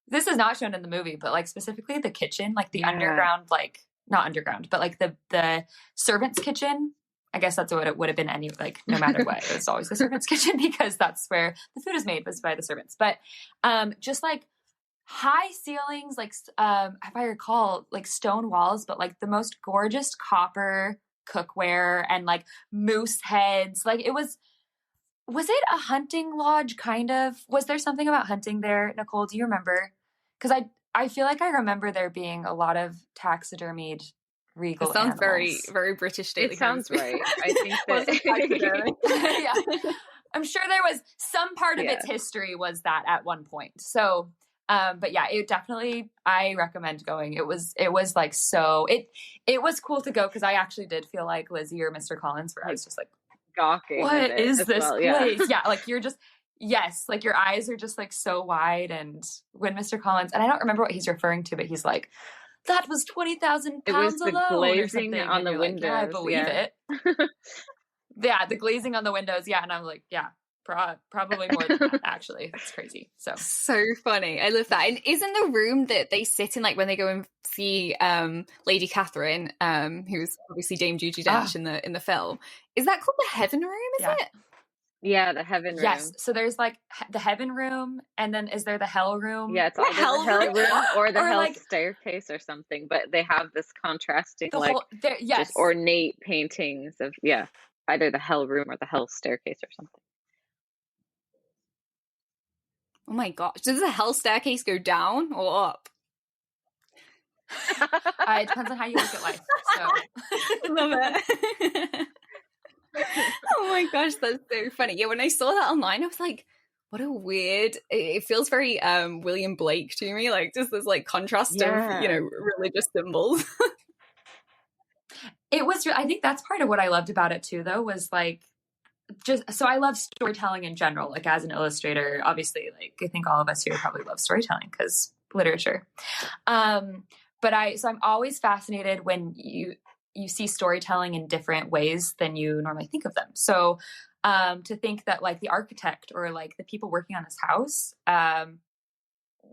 this is not shown in the movie, but like specifically the kitchen, like the underground, like not underground, but like the servants' kitchen. I guess that's what it would have been no matter what. It was always the servants' kitchen because that's where the food is made, was by the servants. But just like high ceilings, like if I recall, like stone walls, but like the most gorgeous copper cookware and like moose heads. Like was it a hunting lodge kind of? Was there something about hunting there, Nicole? Do you remember? Because I feel like I remember there being a lot of taxidermied regal It sounds animals. very British stately. It sounds right. I think that Yeah. I'm sure there was some part of its history was that at one point. So, but yeah, it definitely, I recommend going. It was like, so it was cool to go because I actually did feel like Lizzie or Mr. Collins, where I was just like, gawking. What is this place? Yeah. Like you're just, yes, like your eyes are just like so wide. And when Mr. Collins, and I don't remember what he's referring to, but he's like, that was 20,000 pounds alone. It was the glazing on the windows. Like, yeah, I believe it. Yeah, the glazing on the windows. Yeah, and I'm like, yeah, probably more than that. Actually, it's crazy. So funny. I love that. And isn't the room that they sit in, like when they go and see Lady Catherine, who's obviously Dame Judi Dench in the film, is that called the Heaven Room? Is it? Yeah, the Heaven Room. Yes. So there's like the Heaven Room, and then is there the Hell Room? Yeah, it's either the Hell Room or the Hell Staircase or something. But they have this contrasting, just ornate paintings of either the Hell Room or the Hell Staircase or something. Oh my gosh! Does the Hell Staircase go down or up? It depends on how you look at life. So I love it. Oh my gosh, that's so funny. Yeah, when I saw that online, I was like, what a weird, it feels very William Blake to me, like just this like contrast of, religious symbols. It was, I think that's part of what I loved about it too, though, was like, so I love storytelling in general, like as an illustrator, obviously, like I think all of us here probably love storytelling because literature. But I'm always fascinated when you see storytelling in different ways than you normally think of them. So to think that like the architect or like the people working on this house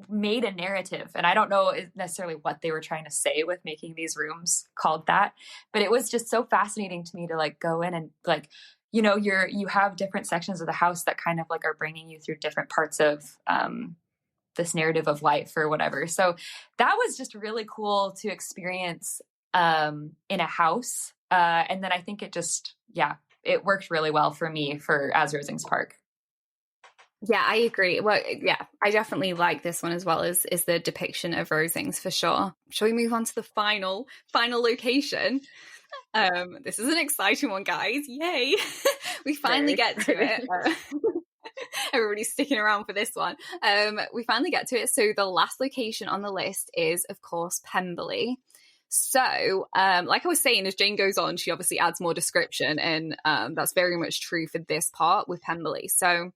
made a narrative, and I don't know necessarily what they were trying to say with making these rooms called that, but it was just so fascinating to me to like go in and like, you have different sections of the house that kind of like are bringing you through different parts of this narrative of life or whatever. So that was just really cool to experience in a house. And then I think it just, it worked really well for me as Rosings Park. Yeah, I agree. Well, yeah, I definitely like this one as well as the depiction of Rosings for sure. Shall we move on to the final location? This is an exciting one, guys. Yay. We finally get to it. Everybody's sticking around for this one. We finally get to it. So the last location on the list is, of course, Pemberley. So, like I was saying, as Jane goes on, she obviously adds more description, and that's very much true for this part with Pemberley. So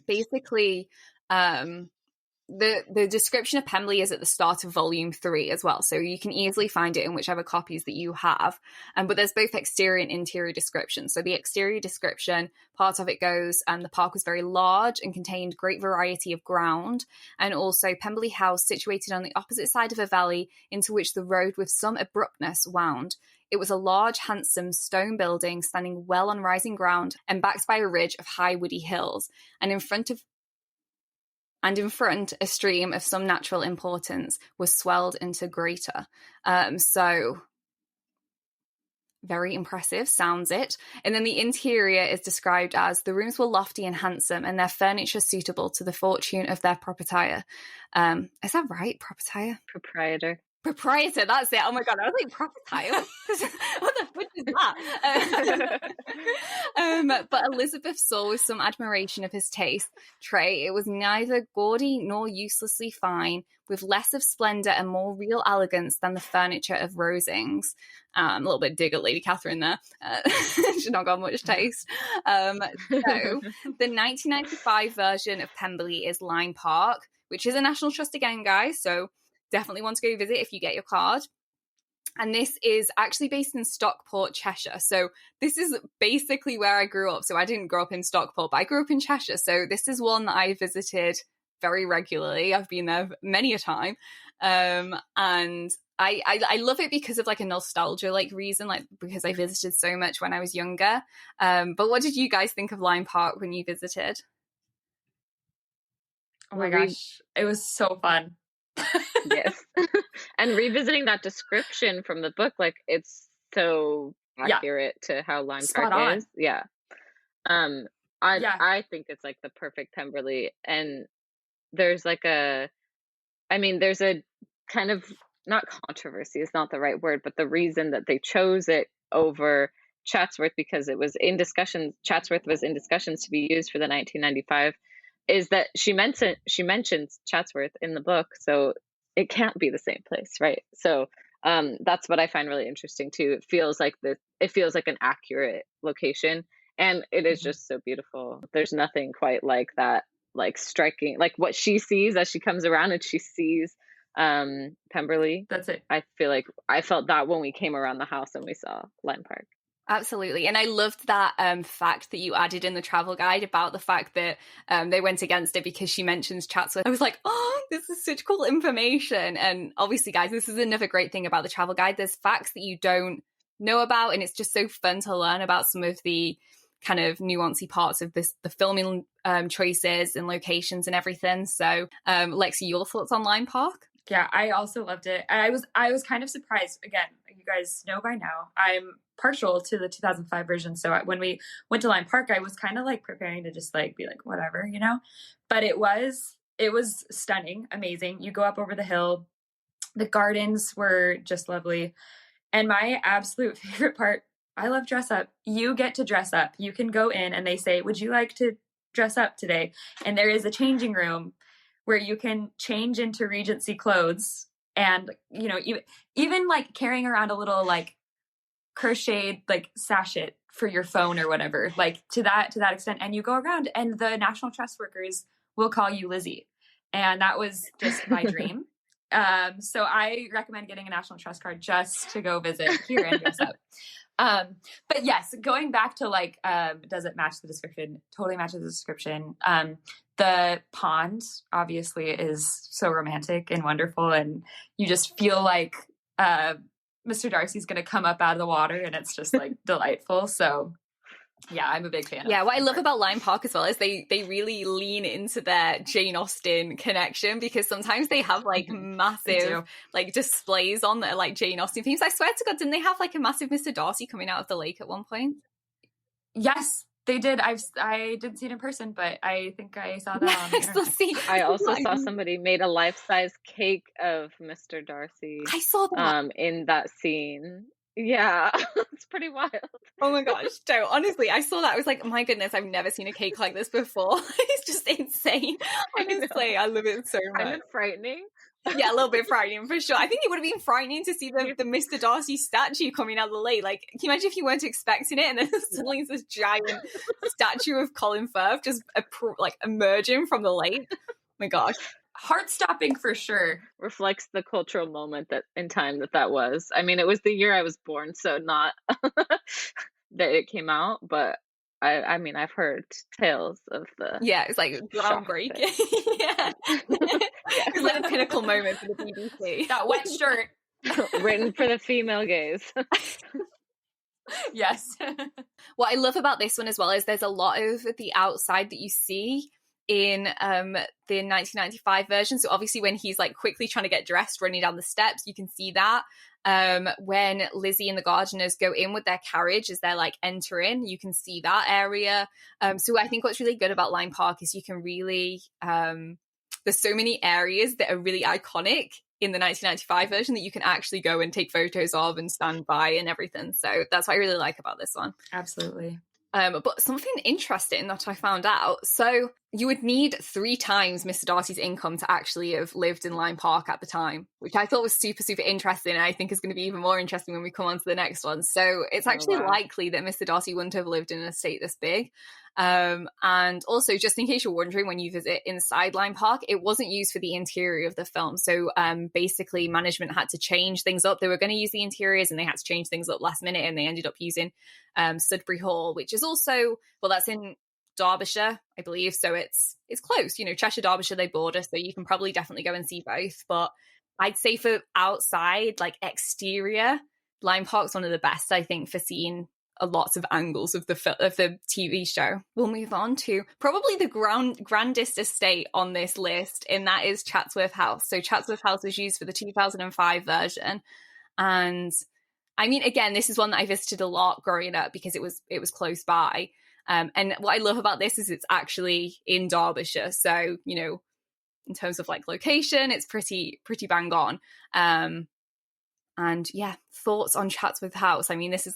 basically, the description of Pemberley is at the start of volume 3 as well, so you can easily find it in whichever copies that you have, but there's both exterior and interior description. So the exterior description part of it goes, the park was very large and contained great variety of ground, and also Pemberley House situated on the opposite side of a valley into which the road with some abruptness wound. It was a large, handsome stone building standing well on rising ground and backed by a ridge of high woody hills, and in front, a stream of some natural importance was swelled into greater. So very impressive, sounds it. And then the interior is described as the rooms were lofty and handsome, and their furniture suitable to the fortune of their proprietor. Is that right? Proprietor, that's it. Oh my god, I was like proprietor. What the fuck is that? But Elizabeth saw with some admiration of his taste tray. It was neither gaudy nor uselessly fine, with less of splendour and more real elegance than the furniture of Rosings. A little bit dig at Lady Catherine there. She's not got much taste. So the 1995 version of Pemberley is Lyme Park, which is a National Trust again, guys. So definitely want to go visit if you get your card. And this is actually based in Stockport, Cheshire. So this is basically where I grew up. So I didn't grow up in Stockport, but I grew up in Cheshire. So this is one that I visited very regularly. I've been there many a time. And I love it because of like a nostalgia like reason, like because I visited so much when I was younger. But what did you guys think of Lyme Park when you visited? Oh my gosh, it was so fun. Yes. And revisiting that description from the book, like it's so accurate to how Lyme Park is. Yeah. I think it's like the perfect Pemberley, and there's a kind of not controversy is not the right word, but the reason that they chose it over Chatsworth, because it was in discussions, Chatsworth was in discussions to be used for the 1995, is that she mentions Chatsworth in the book, so it can't be the same place, right? So that's what I find really interesting too. It feels like an accurate location, and it is just so beautiful. There's nothing quite like that, like striking, like what she sees as she comes around and she sees Pemberley. That's it. I feel like I felt that when we came around the house and we saw Lime Park. Absolutely. And I loved that fact that you added in the travel guide about the fact that they went against it because she mentions Chatsworth. I was like, oh, this is such cool information. And obviously, guys, this is another great thing about the travel guide. There's facts that you don't know about, and it's just so fun to learn about some of the kind of nuancy parts of this, the filming choices and locations and everything. So Lexi, your thoughts on Lime Park? Yeah, I also loved it. I was kind of surprised. Again, you guys know by now, I'm partial to the 2005 version. So when we went to Lime Park, I was kind of like preparing to just like be like, whatever, you know, but it was stunning, amazing. You go up over the hill. The gardens were just lovely. And my absolute favorite part, I love dress up. You get to dress up. You can go in and they say, would you like to dress up today? And there is a changing room where you can change into Regency clothes, and, you know, even like carrying around a little like crocheted like sachet for your phone or whatever, like to that extent. And you go around and the National Trust workers will call you Lizzie. And that was just my dream. So I recommend getting a National Trust card just to go visit here and dress up. But yes, going back to like, does it match the description? Totally matches the description. The pond obviously is so romantic and wonderful, and you just feel like Mr. Darcy's going to come up out of the water, and it's just like delightful. So yeah, I'm a big fan. Yeah, what I love about Lime Park as well is they really lean into their Jane Austen connection, because sometimes they have like massive like displays on that are like Jane Austen themes. I swear to God, didn't they have like a massive Mr. Darcy coming out of the lake at one point? Yes, they did. I didn't see it in person, but I think I saw that on the internet. I also saw somebody made a life-size cake of Mr. Darcy. I saw that in that scene. Yeah, it's pretty wild. Oh my gosh, Joe, honestly, I saw that. I was like, my goodness, I've never seen a cake like this before. It's just insane. Honestly, I love it so much. Kind of frightening. Yeah, a little bit frightening for sure. I think it would have been frightening to see the Mr. Darcy statue coming out of the lake. Like, can you imagine if you weren't expecting it and then suddenly it's this giant statue of Colin Firth just like emerging from the lake? Oh my gosh. Heart-stopping for sure. Reflects the cultural moment that in time that was. I mean, it was the year I was born, so not that it came out, but I mean, I've heard tales of the it's like groundbreaking. Yeah. It's like a pinnacle moment for the BBC. That wet shirt. Written for the female gaze. Yes. What I love about this one as well is there's a lot of the outside that you see in the 1995 version. So obviously when he's like quickly trying to get dressed, running down the steps, you can see that. When Lizzie and the gardeners go in with their carriage as they're like entering, you can see that area. So I think what's really good about Lime Park is you can really, there's so many areas that are really iconic in the 1995 version that you can actually go and take photos of and stand by and everything. So that's what I really like about this one. Absolutely. But something interesting that I found out, so you would need 3 times Mr. Darcy's income to actually have lived in Lime Park at the time, which I thought was super, super interesting, and I think is going to be even more interesting when we come on to the next one. So it's actually likely that Mr. Darcy wouldn't have lived in an estate this big. And also, just in case you're wondering, when you visit inside Lime Park, it wasn't used for the interior of the film. So basically, management had to change things up. They were going to use the interiors and they had to change things up last minute, and they ended up using Sudbury Hall, which is also, well, that's in Derbyshire, I believe. So it's close, you know, Cheshire, Derbyshire, they border. So you can probably definitely go and see both. But I'd say for outside, like exterior, Lime Park's one of the best, I think, for seeing lots of angles of the TV show. We'll move on to probably the grandest estate on this list, and that is Chatsworth House. So Chatsworth House was used for the 2005 version, and I mean, again, this is one that I visited a lot growing up because it was close by. And what I love about this is it's actually in Derbyshire, so you know, in terms of like location, it's pretty bang on. And yeah, thoughts on Chatsworth House. I mean, this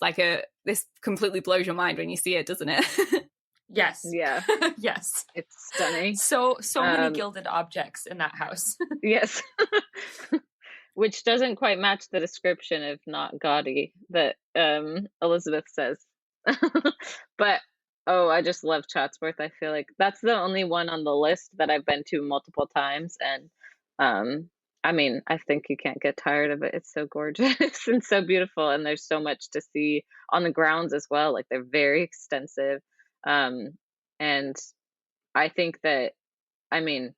completely blows your mind when you see it, doesn't it? Yes. Yeah. Yes. It's stunning. So many gilded objects in that house. Yes. Which doesn't quite match the description of not gaudy that Elizabeth says. But I just love Chatsworth. I feel like that's the only one on the list that I've been to multiple times, and I mean, I think you can't get tired of it. It's so gorgeous and so beautiful, and there's so much to see on the grounds as well. Like, they're very extensive, and I think that, I mean,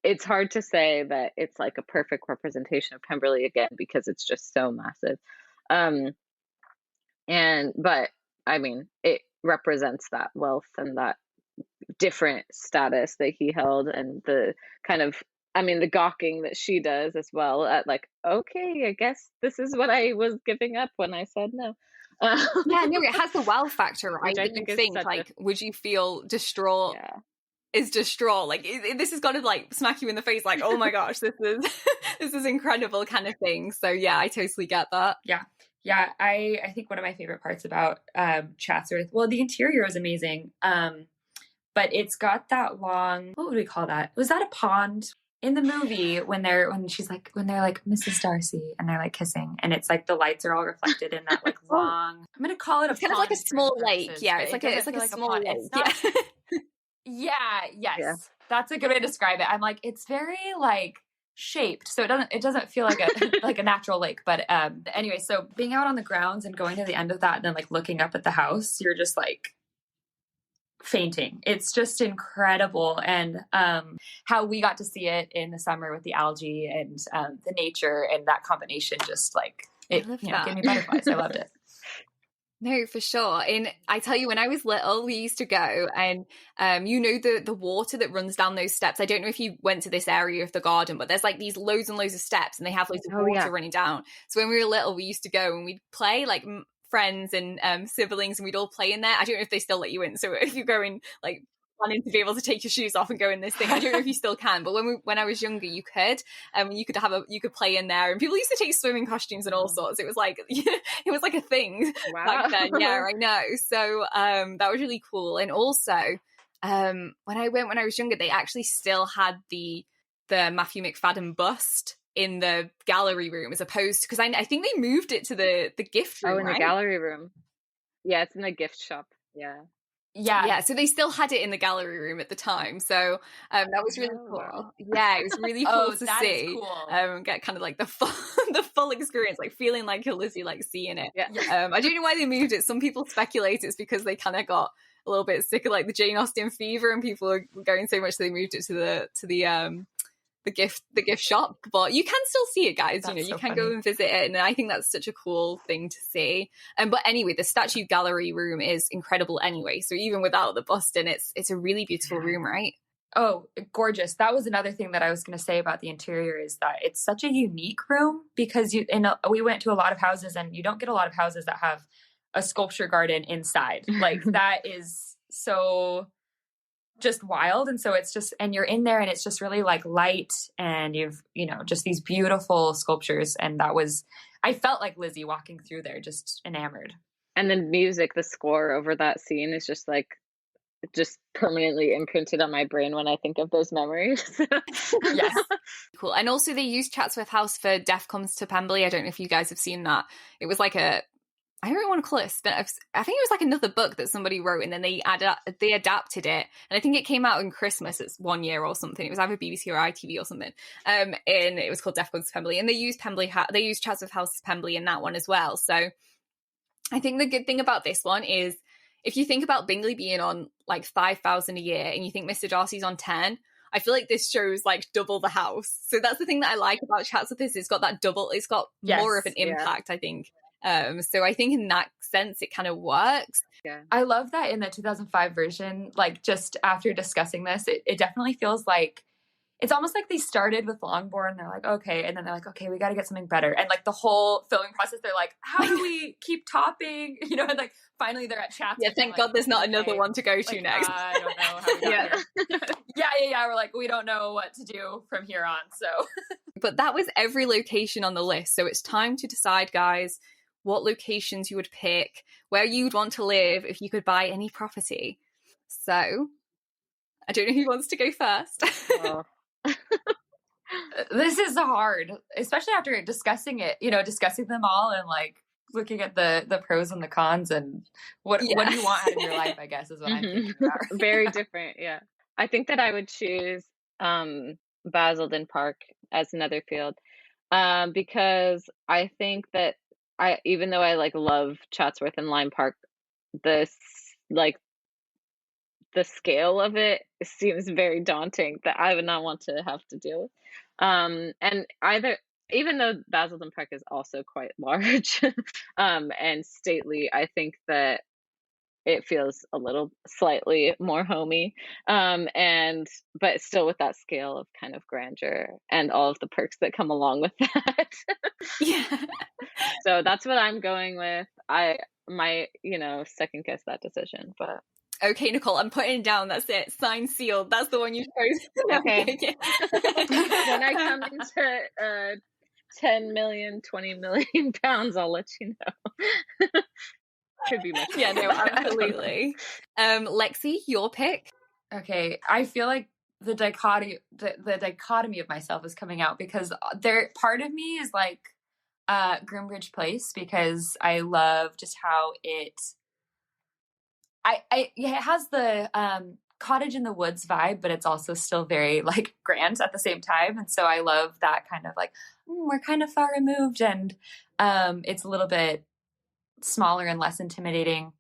it's hard to say that it's like a perfect representation of Pemberley again, because it's just so massive. But I mean, it represents that wealth and that different status that he held, and the kind of, I mean, the gawking that she does as well, at like, okay, I guess this is what I was giving up when I said no. Yeah, no, it has the wow factor, right? Which I That think you is think, such like, would you feel distraught? Yeah. Is distraught. Like, this has got to like smack you in the face, like, oh my gosh, this is incredible kind of thing. So yeah, I totally get that. Yeah. I think one of my favorite parts about Chatsworth, well, the interior is amazing, but it's got that long, what would we call that? Was that a pond? In the movie, when they're like Mrs. Darcy, and they're like kissing, and it's like the lights are all reflected in that like long. I'm gonna call it a. It's kind of like a small lake. Yeah, it's like a small lake. Yeah. Yes, that's a good way to describe it. I'm like, it's very like shaped, so it doesn't feel like a like a natural lake. But anyway, so being out on the grounds and going to the end of that, and then like looking up at the house, you're just like fainting. It's just incredible. And how we got to see it in the summer with the algae and the nature, and that combination, just like it gave me butterflies. I loved it. No, for sure. And I tell you, when I was little, we used to go, and the water that runs down those steps. I don't know if you went to this area of the garden, but there's like these loads and loads of steps, and they have loads of water running down. So when we were little, we used to go and we'd play like friends and siblings, and we'd all play in there. I don't know if they still let you in. So if you're going like planning to be able to take your shoes off and go in this thing, I don't know if you still can, but when I was younger, you could. You could play in there, and people used to take swimming costumes and all sorts. It was like a thing back then. Yeah, I know. So that was really cool. And also when I went when I was younger, they actually still had the Matthew McFadden bust in the gallery room, as opposed to, because I think they moved it to the gift room. Oh, in the gallery room. Yeah, it's in the gift shop. Yeah, so they still had it in the gallery room at the time. So that was really cool. Wow. Yeah, it was really cool to see. Cool. Get kind of like the full experience, like feeling like you're Lizzie, like seeing it. Yeah. I don't know why they moved it. Some people speculate it's because they kind of got a little bit sick of like the Jane Austen fever, and people were going so much, so they moved it to the gift shop. But you can still see it, guys. That's you can funny. Go and visit it, and I think that's such a cool thing to see. But anyway, the statue gallery room is incredible anyway, so even without the bust in, it's a really beautiful room, right? Oh, gorgeous. That was another thing that I was going to say about the interior, is that it's such a unique room, because we went to a lot of houses, and you don't get a lot of houses that have a sculpture garden inside. Like that is so just wild. And so it's just, and you're in there, and it's just really like light, and you've just these beautiful sculptures. And I felt like Lizzie walking through there, just enamored. And the music, the score over that scene is just permanently imprinted on my brain when I think of those memories. Yes. Cool. And also they used Chatsworth House for Death Comes to Pemberley. I don't know if you guys have seen that. It was like I don't really want to call it a spin. I think it was like another book that somebody wrote, and then they adapted it. And I think it came out in Christmas. It's 1 year or something. It was either BBC or ITV or something. And it was called Death Comes to Pemberley. And they used Chatsworth House Pemberley in that one as well. So I think the good thing about this one is, if you think about Bingley being on like 5,000 a year, and you think Mr. Darcy's on 10, I feel like this shows like double the house. So that's the thing that I like about Chatsworth. It's got that double. It's got more of an impact, I think. So I think in that sense, it kind of works. Yeah. I love that in the 2005 version, like just after discussing this, it definitely feels like it's almost like they started with Longbourn. They're like, okay. And then they're like, okay, we got to get something better. And like the whole filming process, they're like, how do we keep topping? And like finally they're at Chatsworth. Yeah, thank God there's not another one to go to next. I don't know how we got here. Yeah. We're like, we don't know what to do from here on. So But that was every location on the list. So it's time to decide, guys, what locations you would pick, where you'd want to live if you could buy any property. So I don't know who wants to go first. Oh. This is hard, especially after discussing it, discussing them all and like looking at the pros and the cons and what do you want out of your life, I guess, is what I'm thinking about. Very different. Yeah. I think that I would choose Basildon Park as another field, because I think that even though I like love Chatsworth and Lime Park, this like the scale of it seems very daunting that I would not want to have to deal with. And even though Basildon Park is also quite large and stately, I think that it feels a little slightly more homey, but still with that scale of kind of grandeur and all of the perks that come along with that. Yeah. So that's what I'm going with. I might, second guess that decision, but okay, Nicole, I'm putting it down. That's it. Signed, sealed. That's the one you chose. Okay. When I come into 10 million, 20 million pounds, I'll let you know. Could be much. Yeah, no, absolutely. Lexi, your pick. Okay, I feel like the dichotomy of myself is coming out because part of me is like Grimbridge Place, because I love just how it has the cottage in the woods vibe, but it's also still very like grand at the same time. And so I love that kind of like, we're kind of far removed, and it's a little bit smaller and less intimidating.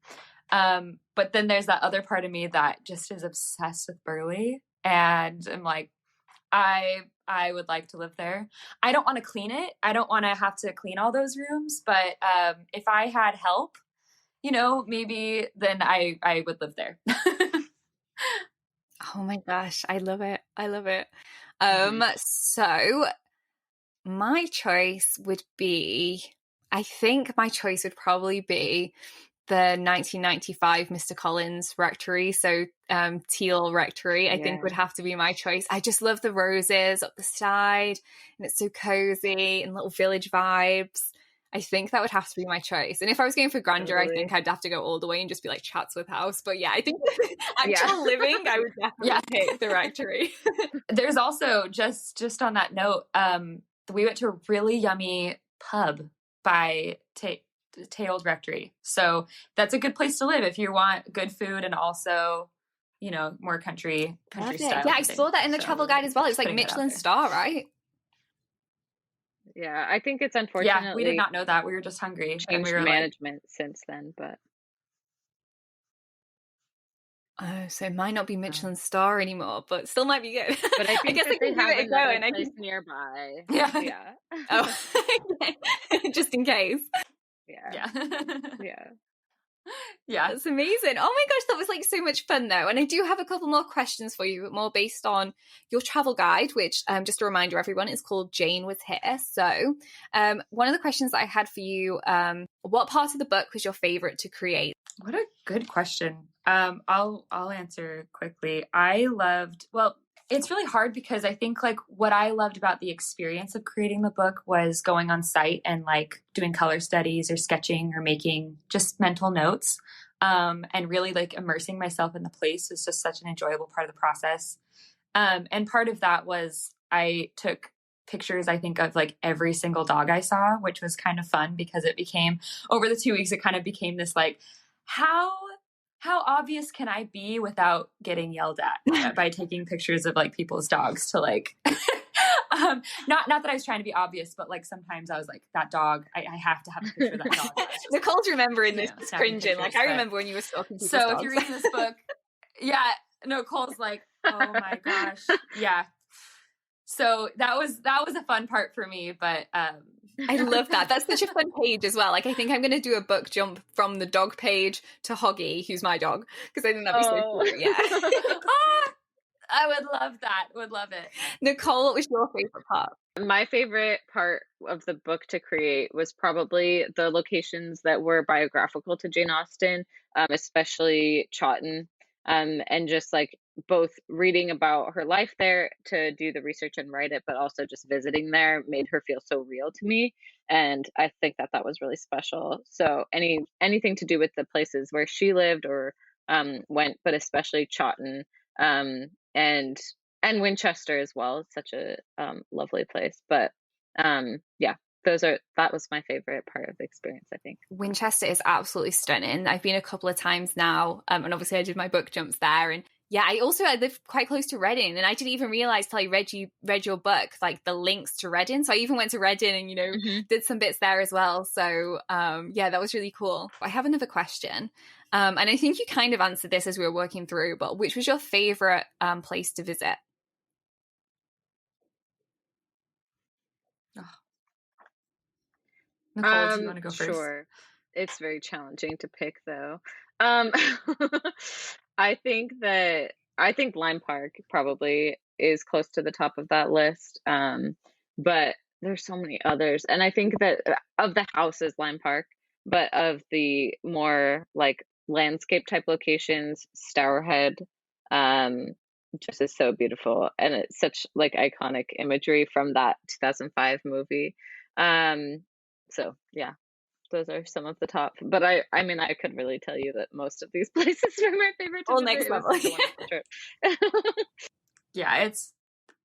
But then there's that other part of me that just is obsessed with Burley, and I'm like, I would like to live there. I don't want to clean it. I don't want to have to clean all those rooms, but if I had help, maybe then I would live there. Oh my gosh, I love it. I love it. So my choice would be, I think my choice would probably be the 1995 Mr. Collins Rectory. So Teal Rectory, I think would have to be my choice. I just love the roses up the side, and it's so cozy and little village vibes. I think that would have to be my choice. And if I was going for grandeur, I think I'd have to go all the way and just be like Chatsworth House. But yeah, I think actual living, I would definitely pick the Rectory. There's also, just on that note, we went to a really yummy pub by Old Rectory. So that's a good place to live if you want good food and also, more country style. Yeah, I saw that in the travel guide as well. It's like Michelin star, right? Yeah, I think it's unfortunately. Yeah, we did not know that. We were just hungry. Changed management since then, but. Oh, so it might not be Michelin star anymore, but still might be good. But I guess I can have give it a go, and place nearby. Yeah. Oh, just in case. Yeah. Yeah, it's amazing. Oh my gosh, that was like so much fun though. And I do have a couple more questions for you, more based on your travel guide, which just a reminder, everyone, is called Jane Was Here. So one of the questions that I had for you, what part of the book was your favorite to create? What a good question. I'll answer quickly. It's really hard because I think like what I loved about the experience of creating the book was going on site and like doing color studies or sketching or making just mental notes, and really like immersing myself in the place was just such an enjoyable part of the process. And part of that was I took pictures, I think, of like every single dog I saw, which was kind of fun because it became, over the 2 weeks, it kind of became this like, how obvious can I be without getting yelled at by taking pictures of like people's dogs to like, not that I was trying to be obvious, but like sometimes I was like, that dog, I have to have a picture of that dog. Nicole's remembering this, cringing. Like I remember when you were stalking people's dogs. So if you're reading this book, Nicole's like, oh my gosh. Yeah. So that was a fun part for me, but I love that. That's such a fun page as well. Like I think I'm going to do a book jump from the dog page to Hoggy, who's my dog, because I think that'd be so cool. Yeah. I would love that. Would love it. Nicole, what was your favorite part? My favorite part of the book to create was probably the locations that were biographical to Jane Austen, especially Chawton, and just like both reading about her life there to do the research and write it, but also just visiting there made her feel so real to me. And I think that that was really special. So anything to do with the places where she lived or went, but especially Chawton, and Winchester as well. It's such a lovely place. But yeah, that was my favorite part of the experience, I think. Winchester is absolutely stunning. I've been a couple of times now, and obviously I did my book jumps there. And yeah, I live quite close to Reading, and I didn't even realize till I read your book, like the links to Reading. So I even went to Reading and did some bits there as well. So yeah, that was really cool. I have another question, and I think you kind of answered this as we were working through. But which was your favorite place to visit? Oh. Nicole, do you want to go first? Sure. It's very challenging to pick, though. I think Lime Park probably is close to the top of that list. But there's so many others. And I think that of the houses, Lime Park, but of the more like landscape type locations, Stourhead, just is so beautiful. And it's such like iconic imagery from that 2005 movie. So yeah, those are some of the top. But I mean, I could really tell you that most of these places are my favorite. All next level. Yeah, it's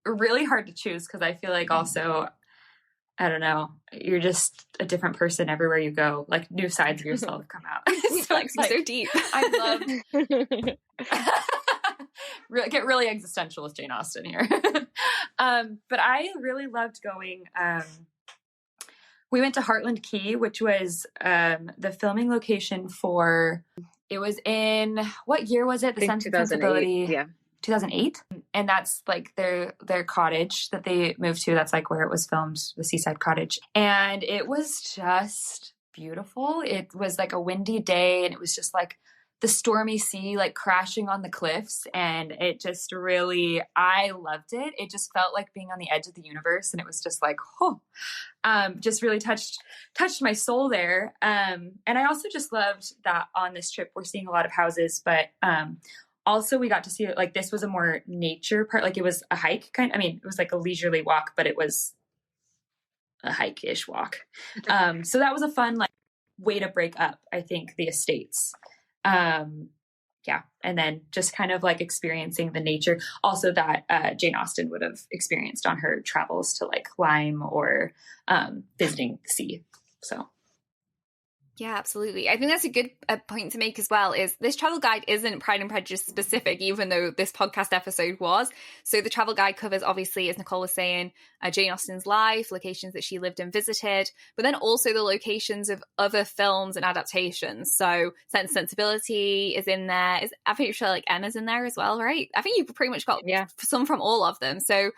really hard to choose because I feel like also, I don't know, you're just a different person everywhere you go. Like new sides of yourself come out. So, like, so deep. I love get really existential with Jane Austen here. But I really loved going. We went to Heartland Key, which was the filming location for. It was in what year was it? The Sense and Sensibility. Yeah. 2008, and that's like their cottage that they moved to. That's like where it was filmed, the seaside cottage, and it was just beautiful. It was like a windy day, and it was just like the stormy sea like crashing on the cliffs, and it just really, I loved it. It just felt like being on the edge of the universe, and it was just like, just really touched my soul there. And I also just loved that on this trip we're seeing a lot of houses, but also we got to see like this was a more nature part. Like it was a hike it was like a leisurely walk, but it was a hike-ish walk. So that was a fun like way to break up, I think, the estates. Yeah. And then just kind of like experiencing the nature also that Jane Austen would have experienced on her travels to like Lyme or visiting the sea. So. Yeah, absolutely. I think that's a good point to make as well, is this travel guide isn't Pride and Prejudice specific, even though this podcast episode was. So the travel guide covers, obviously, as Nicole was saying, Jane Austen's life, locations that she lived and visited, but then also the locations of other films and adaptations. So Sense and Sensibility is in there. I'm pretty sure like Emma's in there as well, right? I think you've pretty much got some from all of them. So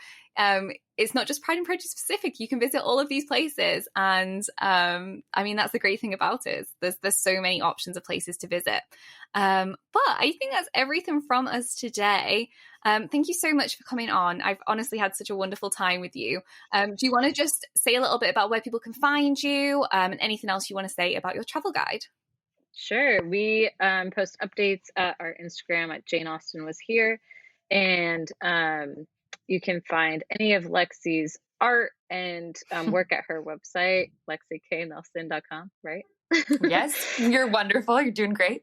it's not just Pride and Prejudice specific. You can visit all of these places. And I mean, that's the great thing about it. There's so many options of places to visit. But I think that's everything from us today. Thank you so much for coming on. I've honestly had such a wonderful time with you. Do you want to just say a little bit about where people can find you and anything else you want to say about your travel guide? Sure. We post updates at our Instagram at Jane Austen Was Here. And you can find any of Lexi's art and work at her website, lexiknelson.com, right? Yes, you're wonderful. You're doing great.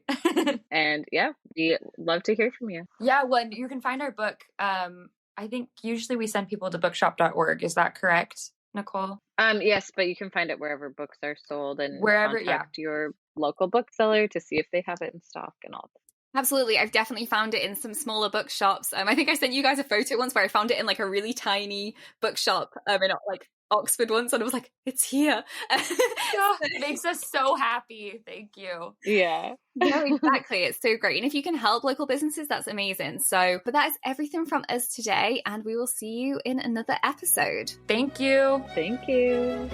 And yeah, we love to hear from you. Yeah, well, you can find our book. I think usually we send people to bookshop.org. Is that correct, Nicole? Yes, but you can find it wherever books are sold and wherever, contact your local bookseller to see if they have it in stock and all that. Absolutely. I've definitely found it in some smaller bookshops. I think I sent you guys a photo once where I found it in like a really tiny bookshop in like Oxford once, and I was like, it's here. It makes us so happy. Thank you. Yeah. No, exactly. It's so great. And if you can help local businesses, that's amazing. So, but that is everything from us today, and we will see you in another episode. Thank you. Thank you.